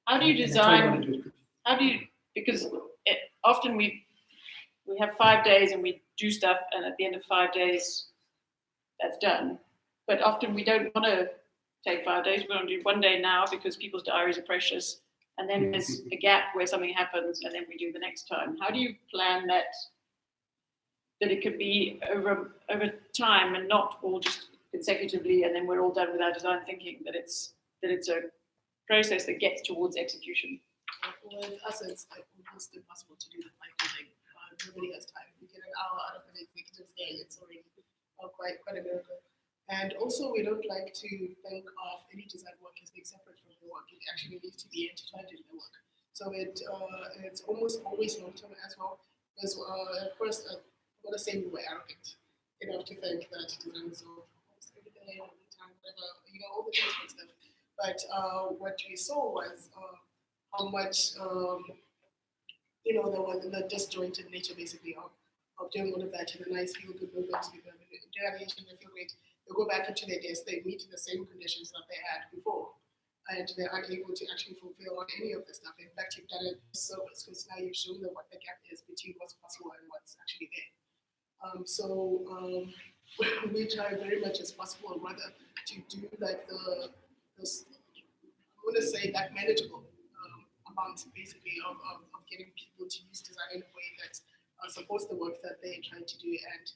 How do you design? Because often we have 5 days and we do stuff, and at the end of 5 days, that's done. But often we don't want to take 5 days. We want to do 1 day now because people's diaries are precious, and then there's a gap where something happens, and then we do the next time. How do you plan that it could be over time and not all just consecutively, and then we're all done with our design thinking, that it's a process that gets towards execution. With us, it's like almost impossible to do the final thing. Nobody has time. We get an hour out of an executive day, it's already quite a miracle. And also, we don't like to think of any design work as being separate from the work. It actually needs to be intertwined in the work. So it's almost always long-term as well. Because at first, I want to say we were arrogant enough to think that design was almost every day, all the time, whatever, all the different stuff. But what we saw was how much, there was the disjointed nature basically of doing all of that in a nice feel-good movement. People they feel great. They go back into their desk, they meet the same conditions that they had before, and they're unable to actually fulfill any of the stuff. In fact, you've done a service because now you've shown them what the gap is between what's possible and what's actually there. We try very much as possible, rather, to do like this, I want to say that manageable amount basically of getting people to use design in a way that supports the work that they're trying to do, and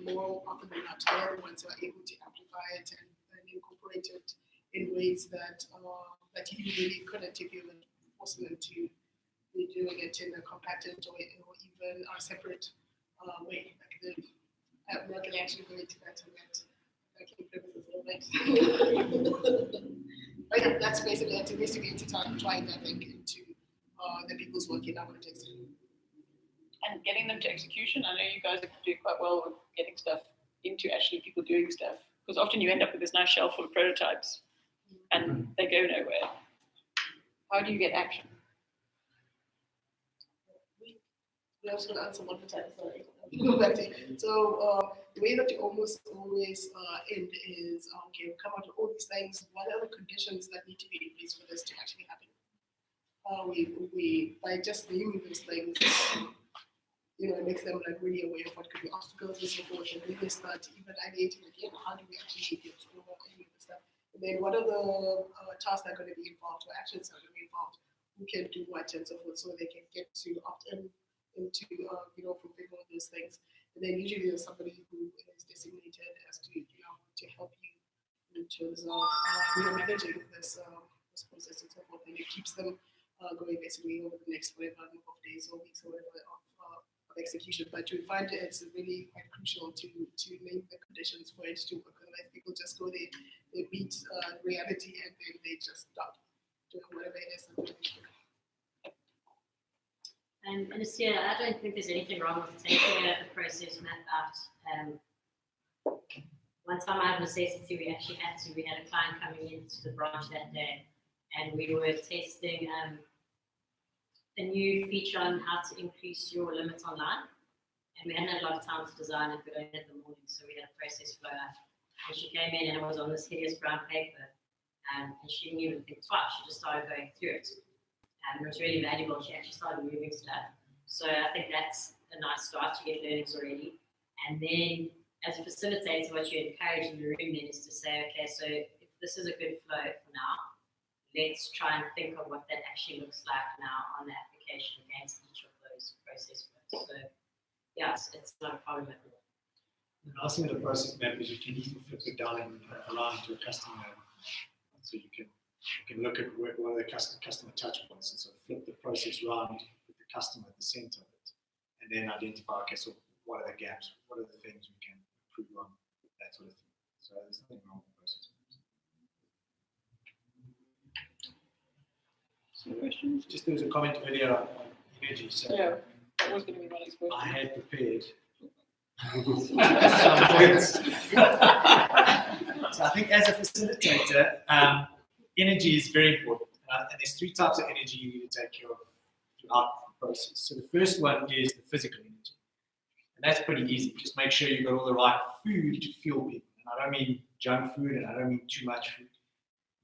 more often than not, they're the ones who are able to amplify it and incorporate it in ways that you really couldn't if you were forcing them to be doing it in a compacted or even a separate way. I'm not going to actually go into that a bit. But yeah, that's basically it. It needs to be intertwined, I think, into the people's work in our context. And getting them to execution, I know you guys do quite well with getting stuff into actually people doing stuff, because often you end up with this nice shelf full of prototypes and they go nowhere. How do you get action? We also going to answer one more time, sorry. Go back to it. So the way that you almost always end is, okay, we'll come out with all these things. What are the conditions that need to be in place for this to actually happen? We by just naming those things, it makes them like really aware of what could be obstacles and so forth, and then they start even ideating again, how do we actually get over any of the stuff? And then what are the tasks that are going to be involved, or actions that are going to be involved? Who can do what and so forth, so they can get to opt in into fulfilling all those things. And then usually there's somebody who is designated as to to help you in terms of managing this process and so forth, and it keeps them going basically over the next whatever number of days or weeks or whatever of execution. But we find it's really quite crucial to name the conditions for it to work. Otherwise, people just go there, they meet reality, and then they just start doing whatever it is. And Anastasia, I don't think there's anything wrong with taking a process map out. One time out of necessity, we had a client coming into the branch that day, and we were testing a new feature on how to increase your limits online. And we hadn't had a lot of time to design it, but only in the morning, so we had a process flow out. And she came in and it was on this hideous brown paper, and she didn't even think twice, she just started going through it. And it was really valuable. She actually started moving stuff. So I think that's a nice start to get learnings already. And then as a facilitator, what you encourage in the room then is to say, okay, so if this is a good flow for now, let's try and think of what that actually looks like now on the application against each of those process flows. So yes, it's not a problem at all. The nice thing with the process map is you can easily flip it down around to a customer. So you can look at what are the customer touch points, and so flip the process around with the customer at the center of it, and then identify, okay, so what are the gaps, what are the things we can improve on, that sort of thing. So there's nothing wrong with the process. Some questions? Just there was a comment earlier on energy. So yeah, that was going to be my next question. I had prepared some points. So I think as a facilitator, energy is very important, and there's 3 types of energy you need to take care of throughout the process. So the first one is the physical energy, and that's pretty easy. Just make sure you've got all the right food to fuel people. And I don't mean junk food, and I don't mean too much food.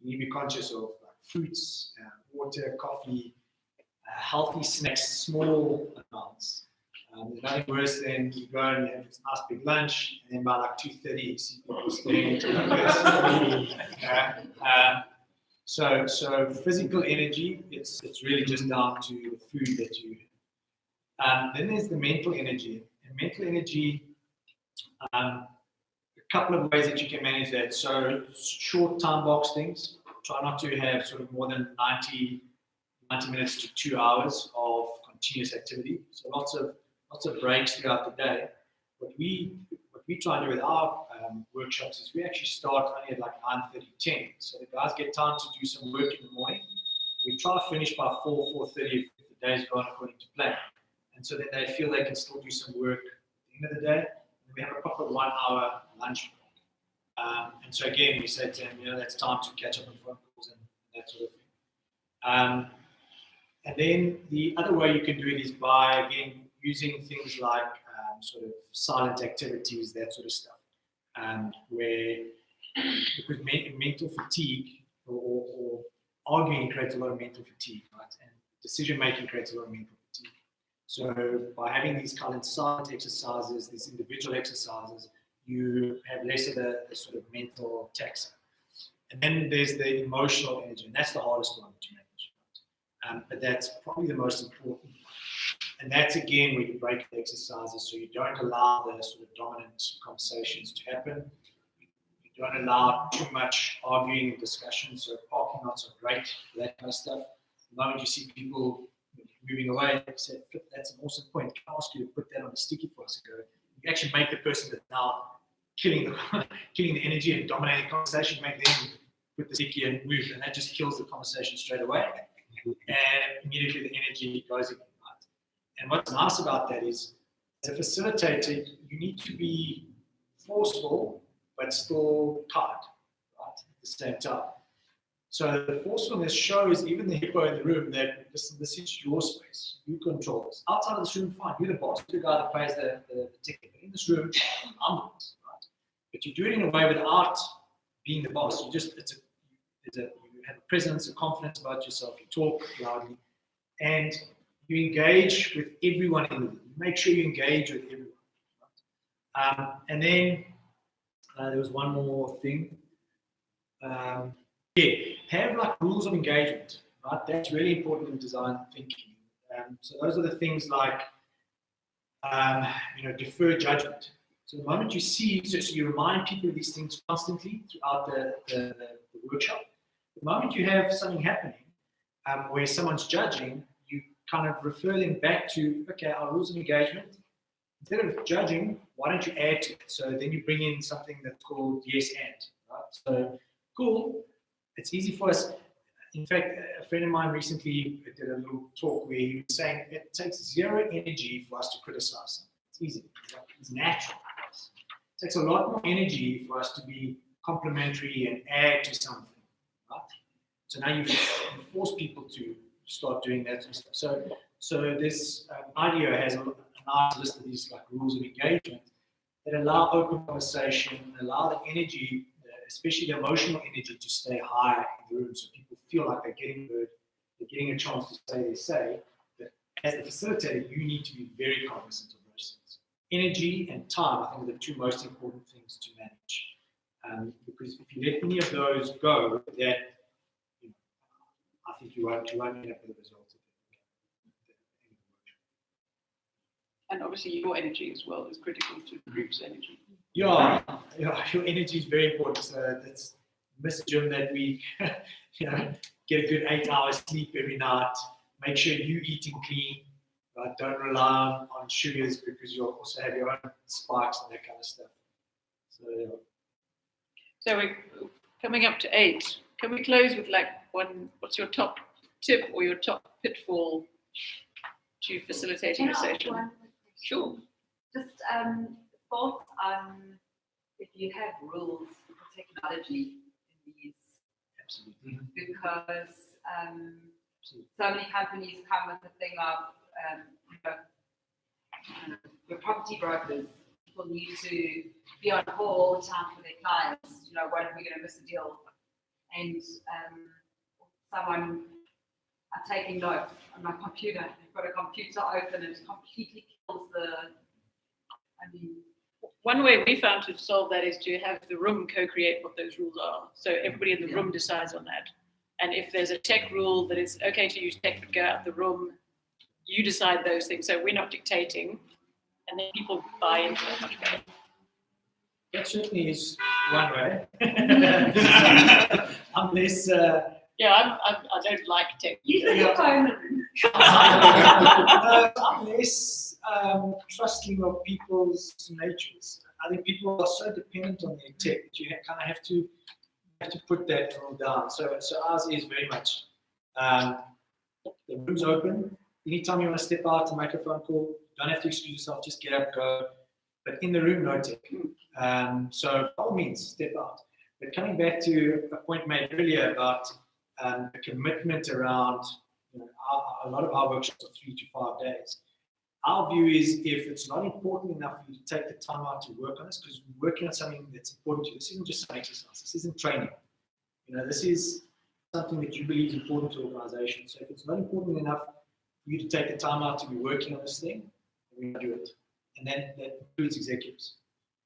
You need to be conscious of fruits, water, coffee, healthy snacks, small amounts. There's nothing worse than you go and you have this nice big lunch, and then by like 2:30 you see people staring into So physical energy, it's really just down to the food that you have. Then there's the mental energy. And mental energy, a couple of ways that you can manage that. So short time box things, try not to have sort of more than 90 minutes to 2 hours of continuous activity. So lots of breaks throughout the day. What we try to do with our workshops is we actually start only at like 9:30, 10. So the guys get time to do some work in the morning. We try to finish by 4:30 if the day's gone according to plan. And so that they feel they can still do some work at the end of the day. And we have a proper 1 hour lunch break. And so again, we say to them, that's time to catch up on phone calls and that sort of thing. And then the other way you can do it is by, again, using things like sort of silent activities, that sort of stuff, where because mental fatigue or arguing creates a lot of mental fatigue, right? And decision making creates a lot of mental fatigue. So by having these kind of silent exercises, these individual exercises, you have less of the sort of mental tax. And then there's the emotional energy, and that's the hardest one to manage. But that's probably the most important one. And that's again where you break the exercises, so you don't allow the sort of dominant conversations to happen. You don't allow too much arguing and discussion. So parking lots are great for that kind of stuff. The moment you see people moving away, you say, that's an awesome point. Can I ask you to put that on a sticky for us? You actually make the person that's now killing the energy and dominating the conversation, make them put the sticky and move, and that just kills the conversation straight away. And immediately the energy goes again. And what's nice about that is, as a facilitator, you need to be forceful, but still kind, right, at the same time. So the forcefulness shows even the hippo in the room that this is your space, you control this. Outside of this room, fine, you're the boss, you're the guy that pays the ticket. But in this room, I'm the boss, right? But you do it in a way without being the boss. You have a presence, a confidence about yourself, you talk loudly, and you engage with everyone in the room. Make sure you engage with everyone. Right? And then there was one more thing. Have like rules of engagement. Right? That's really important in design thinking. So those are the things like defer judgment. So the moment you see, so you remind people of these things constantly throughout the workshop. The moment you have something happening where someone's judging, you kind of refer them back to, okay, our rules of engagement. Instead of judging, why don't you add to it? So then you bring in something that's called yes and. Right? So cool, it's easy for us. In fact, a friend of mine recently did a little talk where he was saying it takes zero energy for us to criticize something. It's easy, it's natural for us. It takes a lot more energy for us to be complimentary and add to something. Right? So now you force people to start doing that sort of stuff. So this IDEO has a nice list of these like rules of engagement that allow open conversation, allow the energy, especially the emotional energy, to stay high in the room, so people feel like they're getting heard, they're getting a chance to say their say. But as the facilitator, you need to be very cognizant of those things. Energy and time, I think, are the two most important things to manage. Because if you let any of those go, that I think you won't end up with the results of it. And obviously your energy as well is critical to the group's energy. Yeah, your energy is very important. So that's miss gym that week. Get a good 8 hours sleep every night. Make sure you're eating clean. Right? Don't rely on sugars, because you'll also have your own spikes and that kind of stuff. So yeah. So we're coming up to 8. Can we close with like what's your top tip or your top pitfall to facilitating a session? Sure. Just thoughts on if you have rules for technology in these. Absolutely. Because so many companies come with the thing of your property brokers. People need to be on call all the time for their clients. What if we're going to miss a deal? And I'm taking notes on my computer. I've got a computer open and it completely kills one way we found to solve that is to have the room co-create what those rules are. So everybody in the room decides on that. And if there's a tech rule that it's okay to use tech but go out the room, you decide those things. So we're not dictating, and then people buy into it much better. That certainly is one way. I'm less. Yeah, I don't like tech. You think your phone. I'm less trusting of people's natures. I think people are so dependent on their tech that you kind of have to put that all down. So ours is very much the room's open. Anytime you want to step out to make a phone call, don't have to excuse yourself. Just get up, go. But in the room, no tech. So by all means, step out. But coming back to a point made earlier about the commitment around, a lot of our workshops are 3 to 5 days. Our view is if it's not important enough for you to take the time out to work on this, because we're working on something that's important to you. This isn't just some exercise. This isn't training. This is something that you believe is important to organizations. So if it's not important enough for you to take the time out to be working on this thing, we're going to do it. And that includes executives.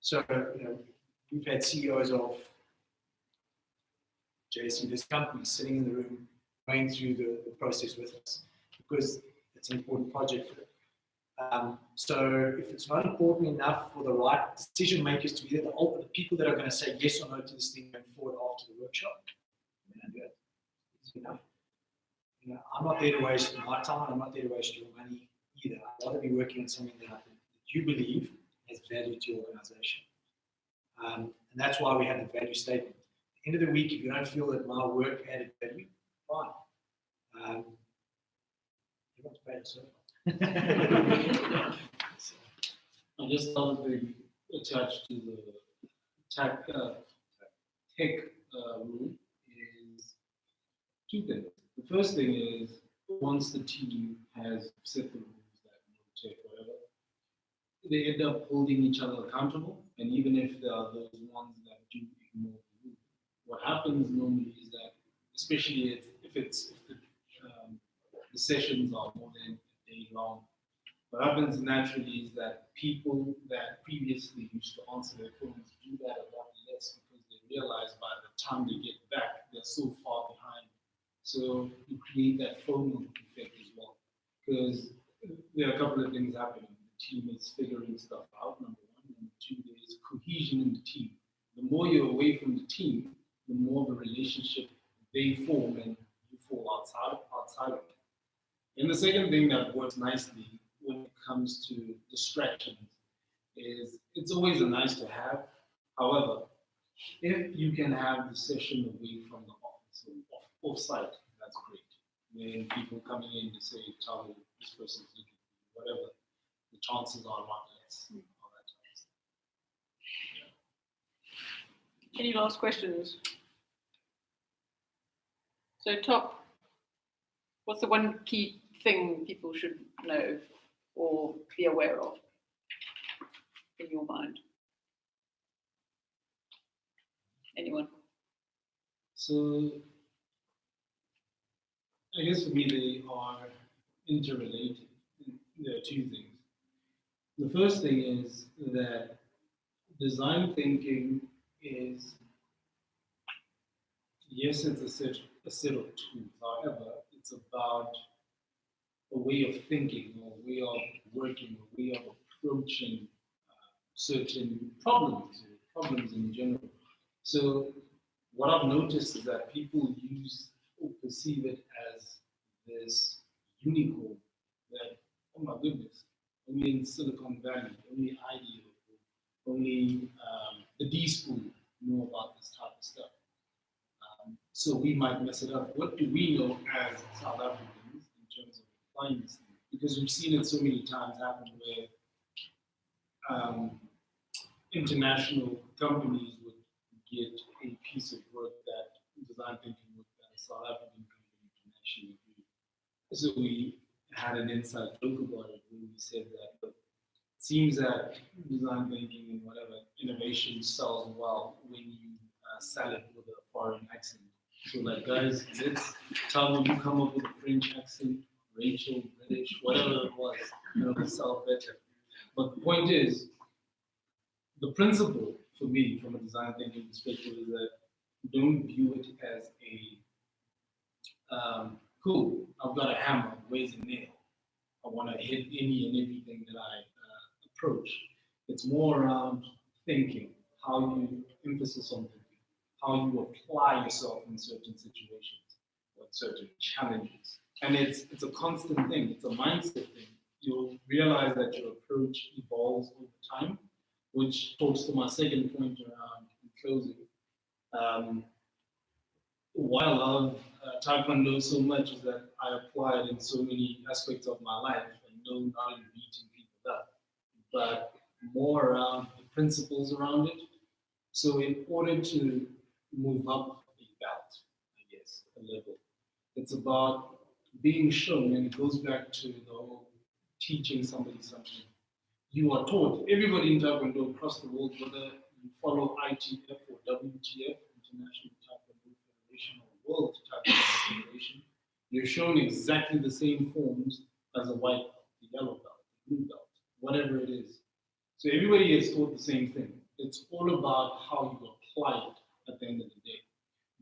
So, we've had CEOs of JSC, this company, sitting in the room, going through the process with us, because it's an important project for them. So if it's not important enough for the right decision makers to be there, the people that are going to say yes or no to this thing going forward after the workshop, we're going to do it. It's enough. I'm not there to waste my time. I'm not there to waste your money either. I'd rather be working on something that you believe has value to your organization. And that's why we have the value statement. At the end of the week, if you don't feel that my work added value, fine. Everyone's paid so far. I just thought they attached to the tech rule is two things. The first thing is once the team has set the rules that no tech, whatever, they end up holding each other accountable. And even if there are those ones that do ignore the rule, what happens normally is that, especially if the sessions are more than a day long, what happens naturally is that people that previously used to answer their phones do that a lot less because they realize by the time they get back, they're so far behind. So you create that FOMO effect as well. Because there are a couple of things happening. The team is figuring stuff out, number one. Number two, there's cohesion in the team. The more you're away from the team, the more of a relationship they form and you fall outside of it. And the second thing that works nicely when it comes to distractions is it's always a nice to have. However, if you can have the session away from the office or off-site, that's great. When people coming in to say, Thabo, this person's looking for whatever, the chances are a lot less. All that type of stuff. Any last questions? So top, what's the one key thing people should know or be aware of in your mind? Anyone? So I guess for me they are interrelated. There are two things. The first thing is that design thinking is, yes, it's a set of tools. However, it's about a way of thinking, or a way of working, a way of approaching certain problems in general. So what I've noticed is that people use or perceive it as this unicorn that, oh my goodness, only in Silicon Valley, only IDEO, only the D school know about this type of stuff. So we might mess it up. What do we know as South Africans in terms of applying this thing? Because we've seen it so many times happen where international companies would get a piece of work that design thinking work that a South African company can actually do. So we had an inside joke about it when we said that, but it seems that design thinking and whatever innovation sells well when you sell it with a foreign accent. So like, guys, let's tell them you come up with a French accent, Rachel, British, whatever it was, it'll sell better. But the point is, the principle for me from a design thinking perspective is that don't view it as a cool, I've got a hammer, where's a nail? I want to hit any and everything that I approach. It's more around thinking, how you emphasis on thinking, how you apply yourself in certain situations or certain challenges. And it's a constant thing, it's a mindset thing. You'll realize that your approach evolves over time, which talks to my second point around in closing. Why I love Taekwondo so much is that I apply it in so many aspects of my life, and no, not in beating people up, but more around the principles around it. So in order to move up a belt, I guess, a level, it's about being shown, and it goes back to the whole teaching somebody something. You are taught, everybody in Taekwondo across the world, whether you follow ITF or WTF, International Taekwondo Federation, or World Taekwondo Federation, you're shown exactly the same forms as a white belt, the yellow belt, the blue belt, whatever it is. So everybody is taught the same thing. It's all about how you apply it at the end of the day.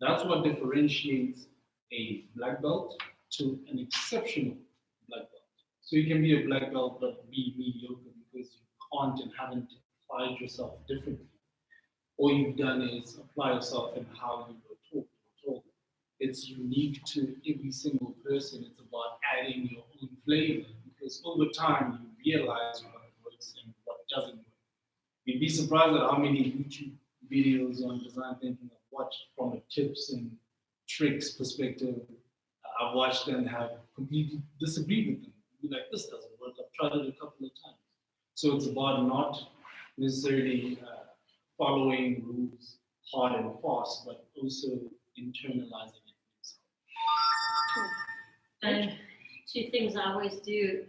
That's what differentiates a black belt to an exceptional black belt. So you can be a black belt but be mediocre because you can't and haven't applied yourself differently. All you've done is apply yourself in how you were taught or told. It's unique to every single person. It's about adding your own flavor, because over time you realize what works and what doesn't work. You'd be surprised at how many YouTube videos on design thinking I've watched from a tips and tricks perspective. I've watched and have completely disagreed with them. Be like, this doesn't work. I've tried it a couple of times. So it's about not necessarily following rules hard and fast, but also internalizing it yourself. And two things I always do,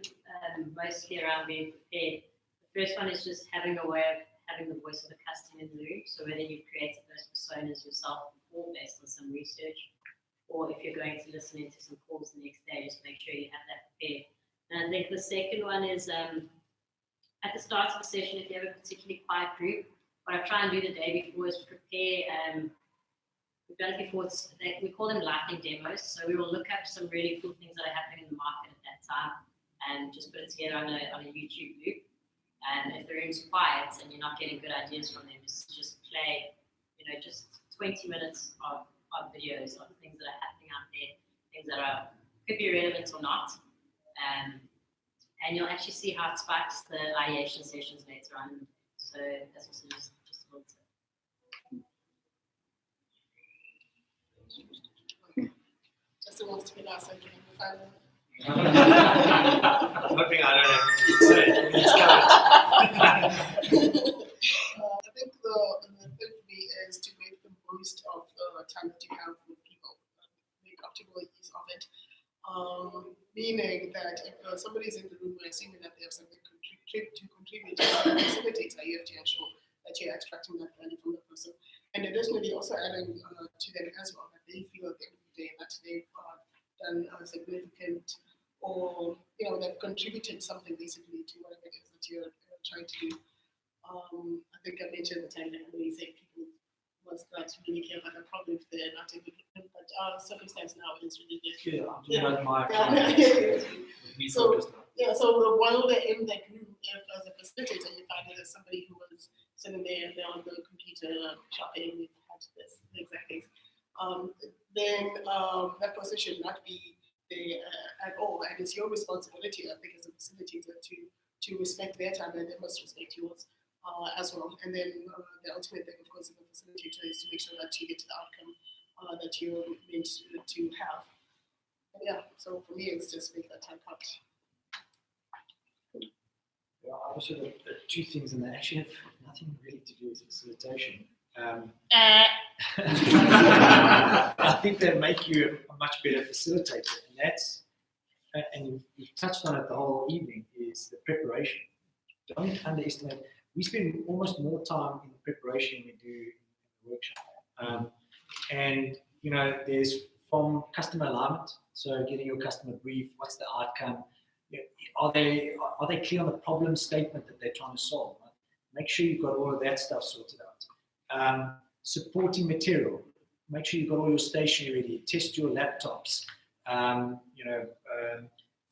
mostly around being prepared. The first one is just having a way of having the voice of the customer in the room. So whether you've created those personas yourself before based on some research, or if you're going to listen into some calls the next day, just make sure you have that prepared. And I think the second one is at the start of the session, if you have a particularly quiet group, what I try and do the day before is prepare, we've done it before, we call them lightning demos. So we will look up some really cool things that are happening in the market at that time and just put it together on a YouTube loop. And if the room's quiet and you're not getting good ideas from them, just play, just 20 minutes of videos of things that are happening out there, things that could be relevant or not. And you'll actually see how it spikes the ideation sessions later on. So that's also just a little tip. Justin wants to be last, so can you find him? I'm hoping I don't have anything to say. I think the thing for me is to make the most of the time that you have with people, make optimal use of it. Meaning that if somebody's in the room and assuming that they have something to contribute to the facilitator, you have to ensure that you're extracting that value from the person. And additionally, also adding to them as well, that they feel at the end of the day that they've done significant, or they've contributed something basically to whatever it is that you're trying to do. I think I mentioned the time that when you say people was glad to really care about the problem if they're not able to, but our circumstance now is really different. Yeah, I'm talking about my So while they're in that room, if as a facilitator you find it as somebody who was sitting there and they're on the computer shopping, we've had this exact case, then that person should not be there at all, and it's your responsibility, I think, as a facilitator to respect their time, and they must respect yours as well. And then the ultimate thing, of course, as a facilitator is to make sure that you get to the outcome that you're meant to have. And yeah, so for me, it's just make that time count. Yeah, I also got two things, and they actually have nothing really to do with facilitation. I think they make you a much better facilitator, and that's, and you've touched on it the whole evening, is the preparation. Don't underestimate. We spend almost more time in the preparation than we do in the workshop. And there's from customer alignment, so getting your customer brief, what's the outcome? Are they clear on the problem statement that they're trying to solve? Right? Make sure you've got all of that stuff sorted out. Supporting material. Make sure you've got all your stationery ready. Test your laptops.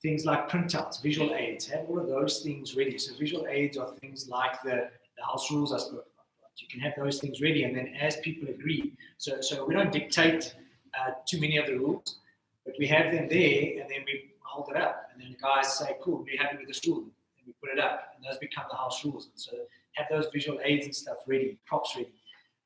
Things like printouts, visual aids. Have all of those things ready. So visual aids are things like the house rules I spoke about. Right? So you can have those things ready, and then as people agree, so we don't dictate too many of the rules, but we have them there, and then we hold it up, and then the guys say, cool, we're happy with this rule, and we put it up, and those become the house rules. And so have those visual aids and stuff ready, props ready.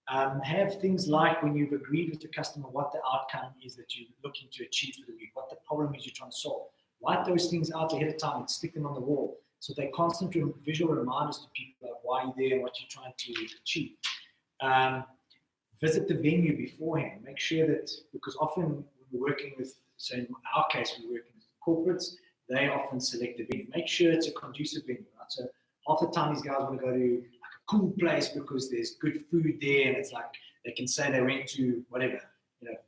Have things like when you've agreed with the customer what the outcome is that you're looking to achieve for the week, what the problem is you're trying to solve. Write those things out ahead of time and stick them on the wall, so they're constant visual reminders to people of why you're there and what you're trying to achieve. Visit the venue beforehand. Make sure that, because often when we're working with, so in our case, we're working with corporates, they often select the venue. Make sure it's a conducive venue, right? So half the time these guys want to go to like a cool place because there's good food there, and it's like they can say they went to whatever,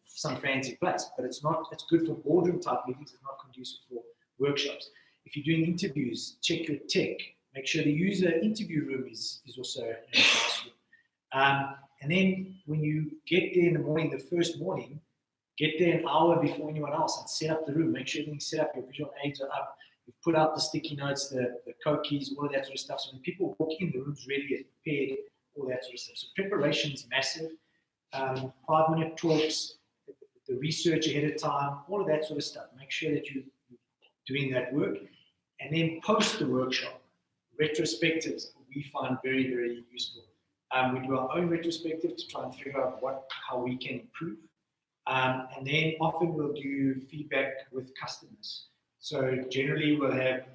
some fancy place, but it's not. It's good for boardroom type meetings. It's not conducive for workshops. If you're doing interviews, check your tech. Make sure the user interview room is also in the classroom. And then when you get there in the morning, the first morning, get there an hour before anyone else and set up the room. Make sure everything's set up. Your visual aids are up. You've put out the sticky notes, the code keys, all of that sort of stuff. So when people walk in, the room's ready, it's prepared, all that sort of stuff. So preparation is massive. 5-minute talks, the research ahead of time, all of that sort of stuff. Make sure that you're doing that work. And then post the workshop, retrospectives we find very, very useful. We do our own retrospective to try and figure out how we can improve. And then often we'll do feedback with customers. So generally we'll have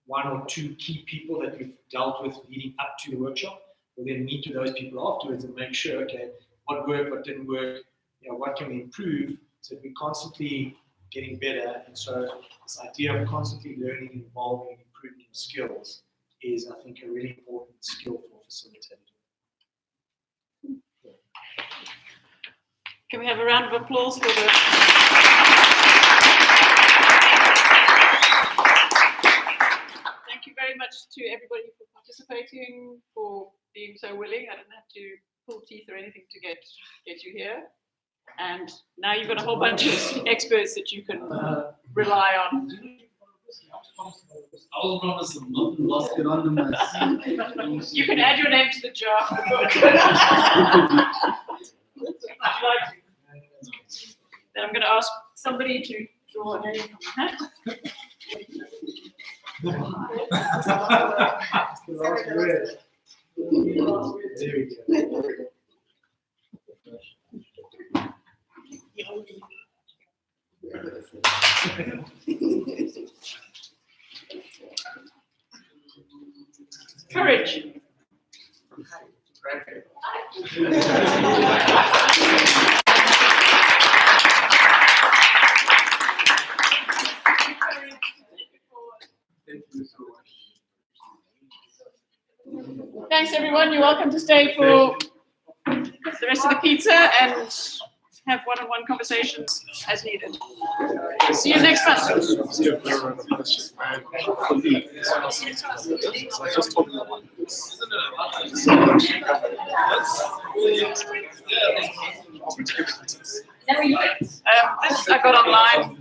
1 or 2 key people that we've dealt with leading up to the workshop. We'll then meet with those people afterwards and make sure, okay, what worked, what didn't work, what can we improve, so that we're constantly getting better. And so this idea of constantly learning, evolving, and improving your skills is, I think, a really important skill for facilitators. Can we have a round of applause for the... Thank you very much to everybody for participating, for being so willing. I didn't have to pull teeth or anything to get you here. And now you've got a whole bunch of experts that you can rely on. I was promised a month and lost it under my seat. You can add your name to the jar for the book. Would you like to? Then I'm going to ask somebody to draw a name from the hat. Courage. Thanks, everyone. You're welcome to stay for the rest of the pizza and have one-on-one conversations as needed. See you next time. This I got online.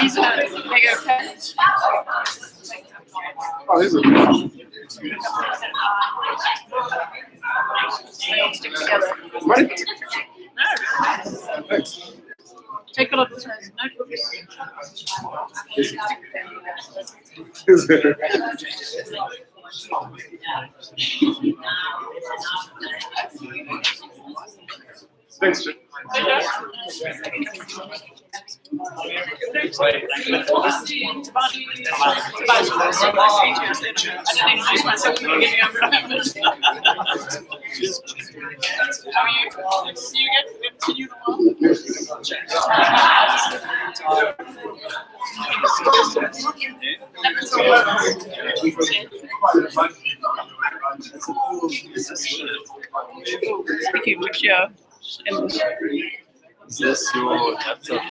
These are bigger pens. Oh, these are Stick together. Ready? No. Thanks. Take a look at this notebook. Thanks, Jim. Speaking of which, yeah. Is this your laptop?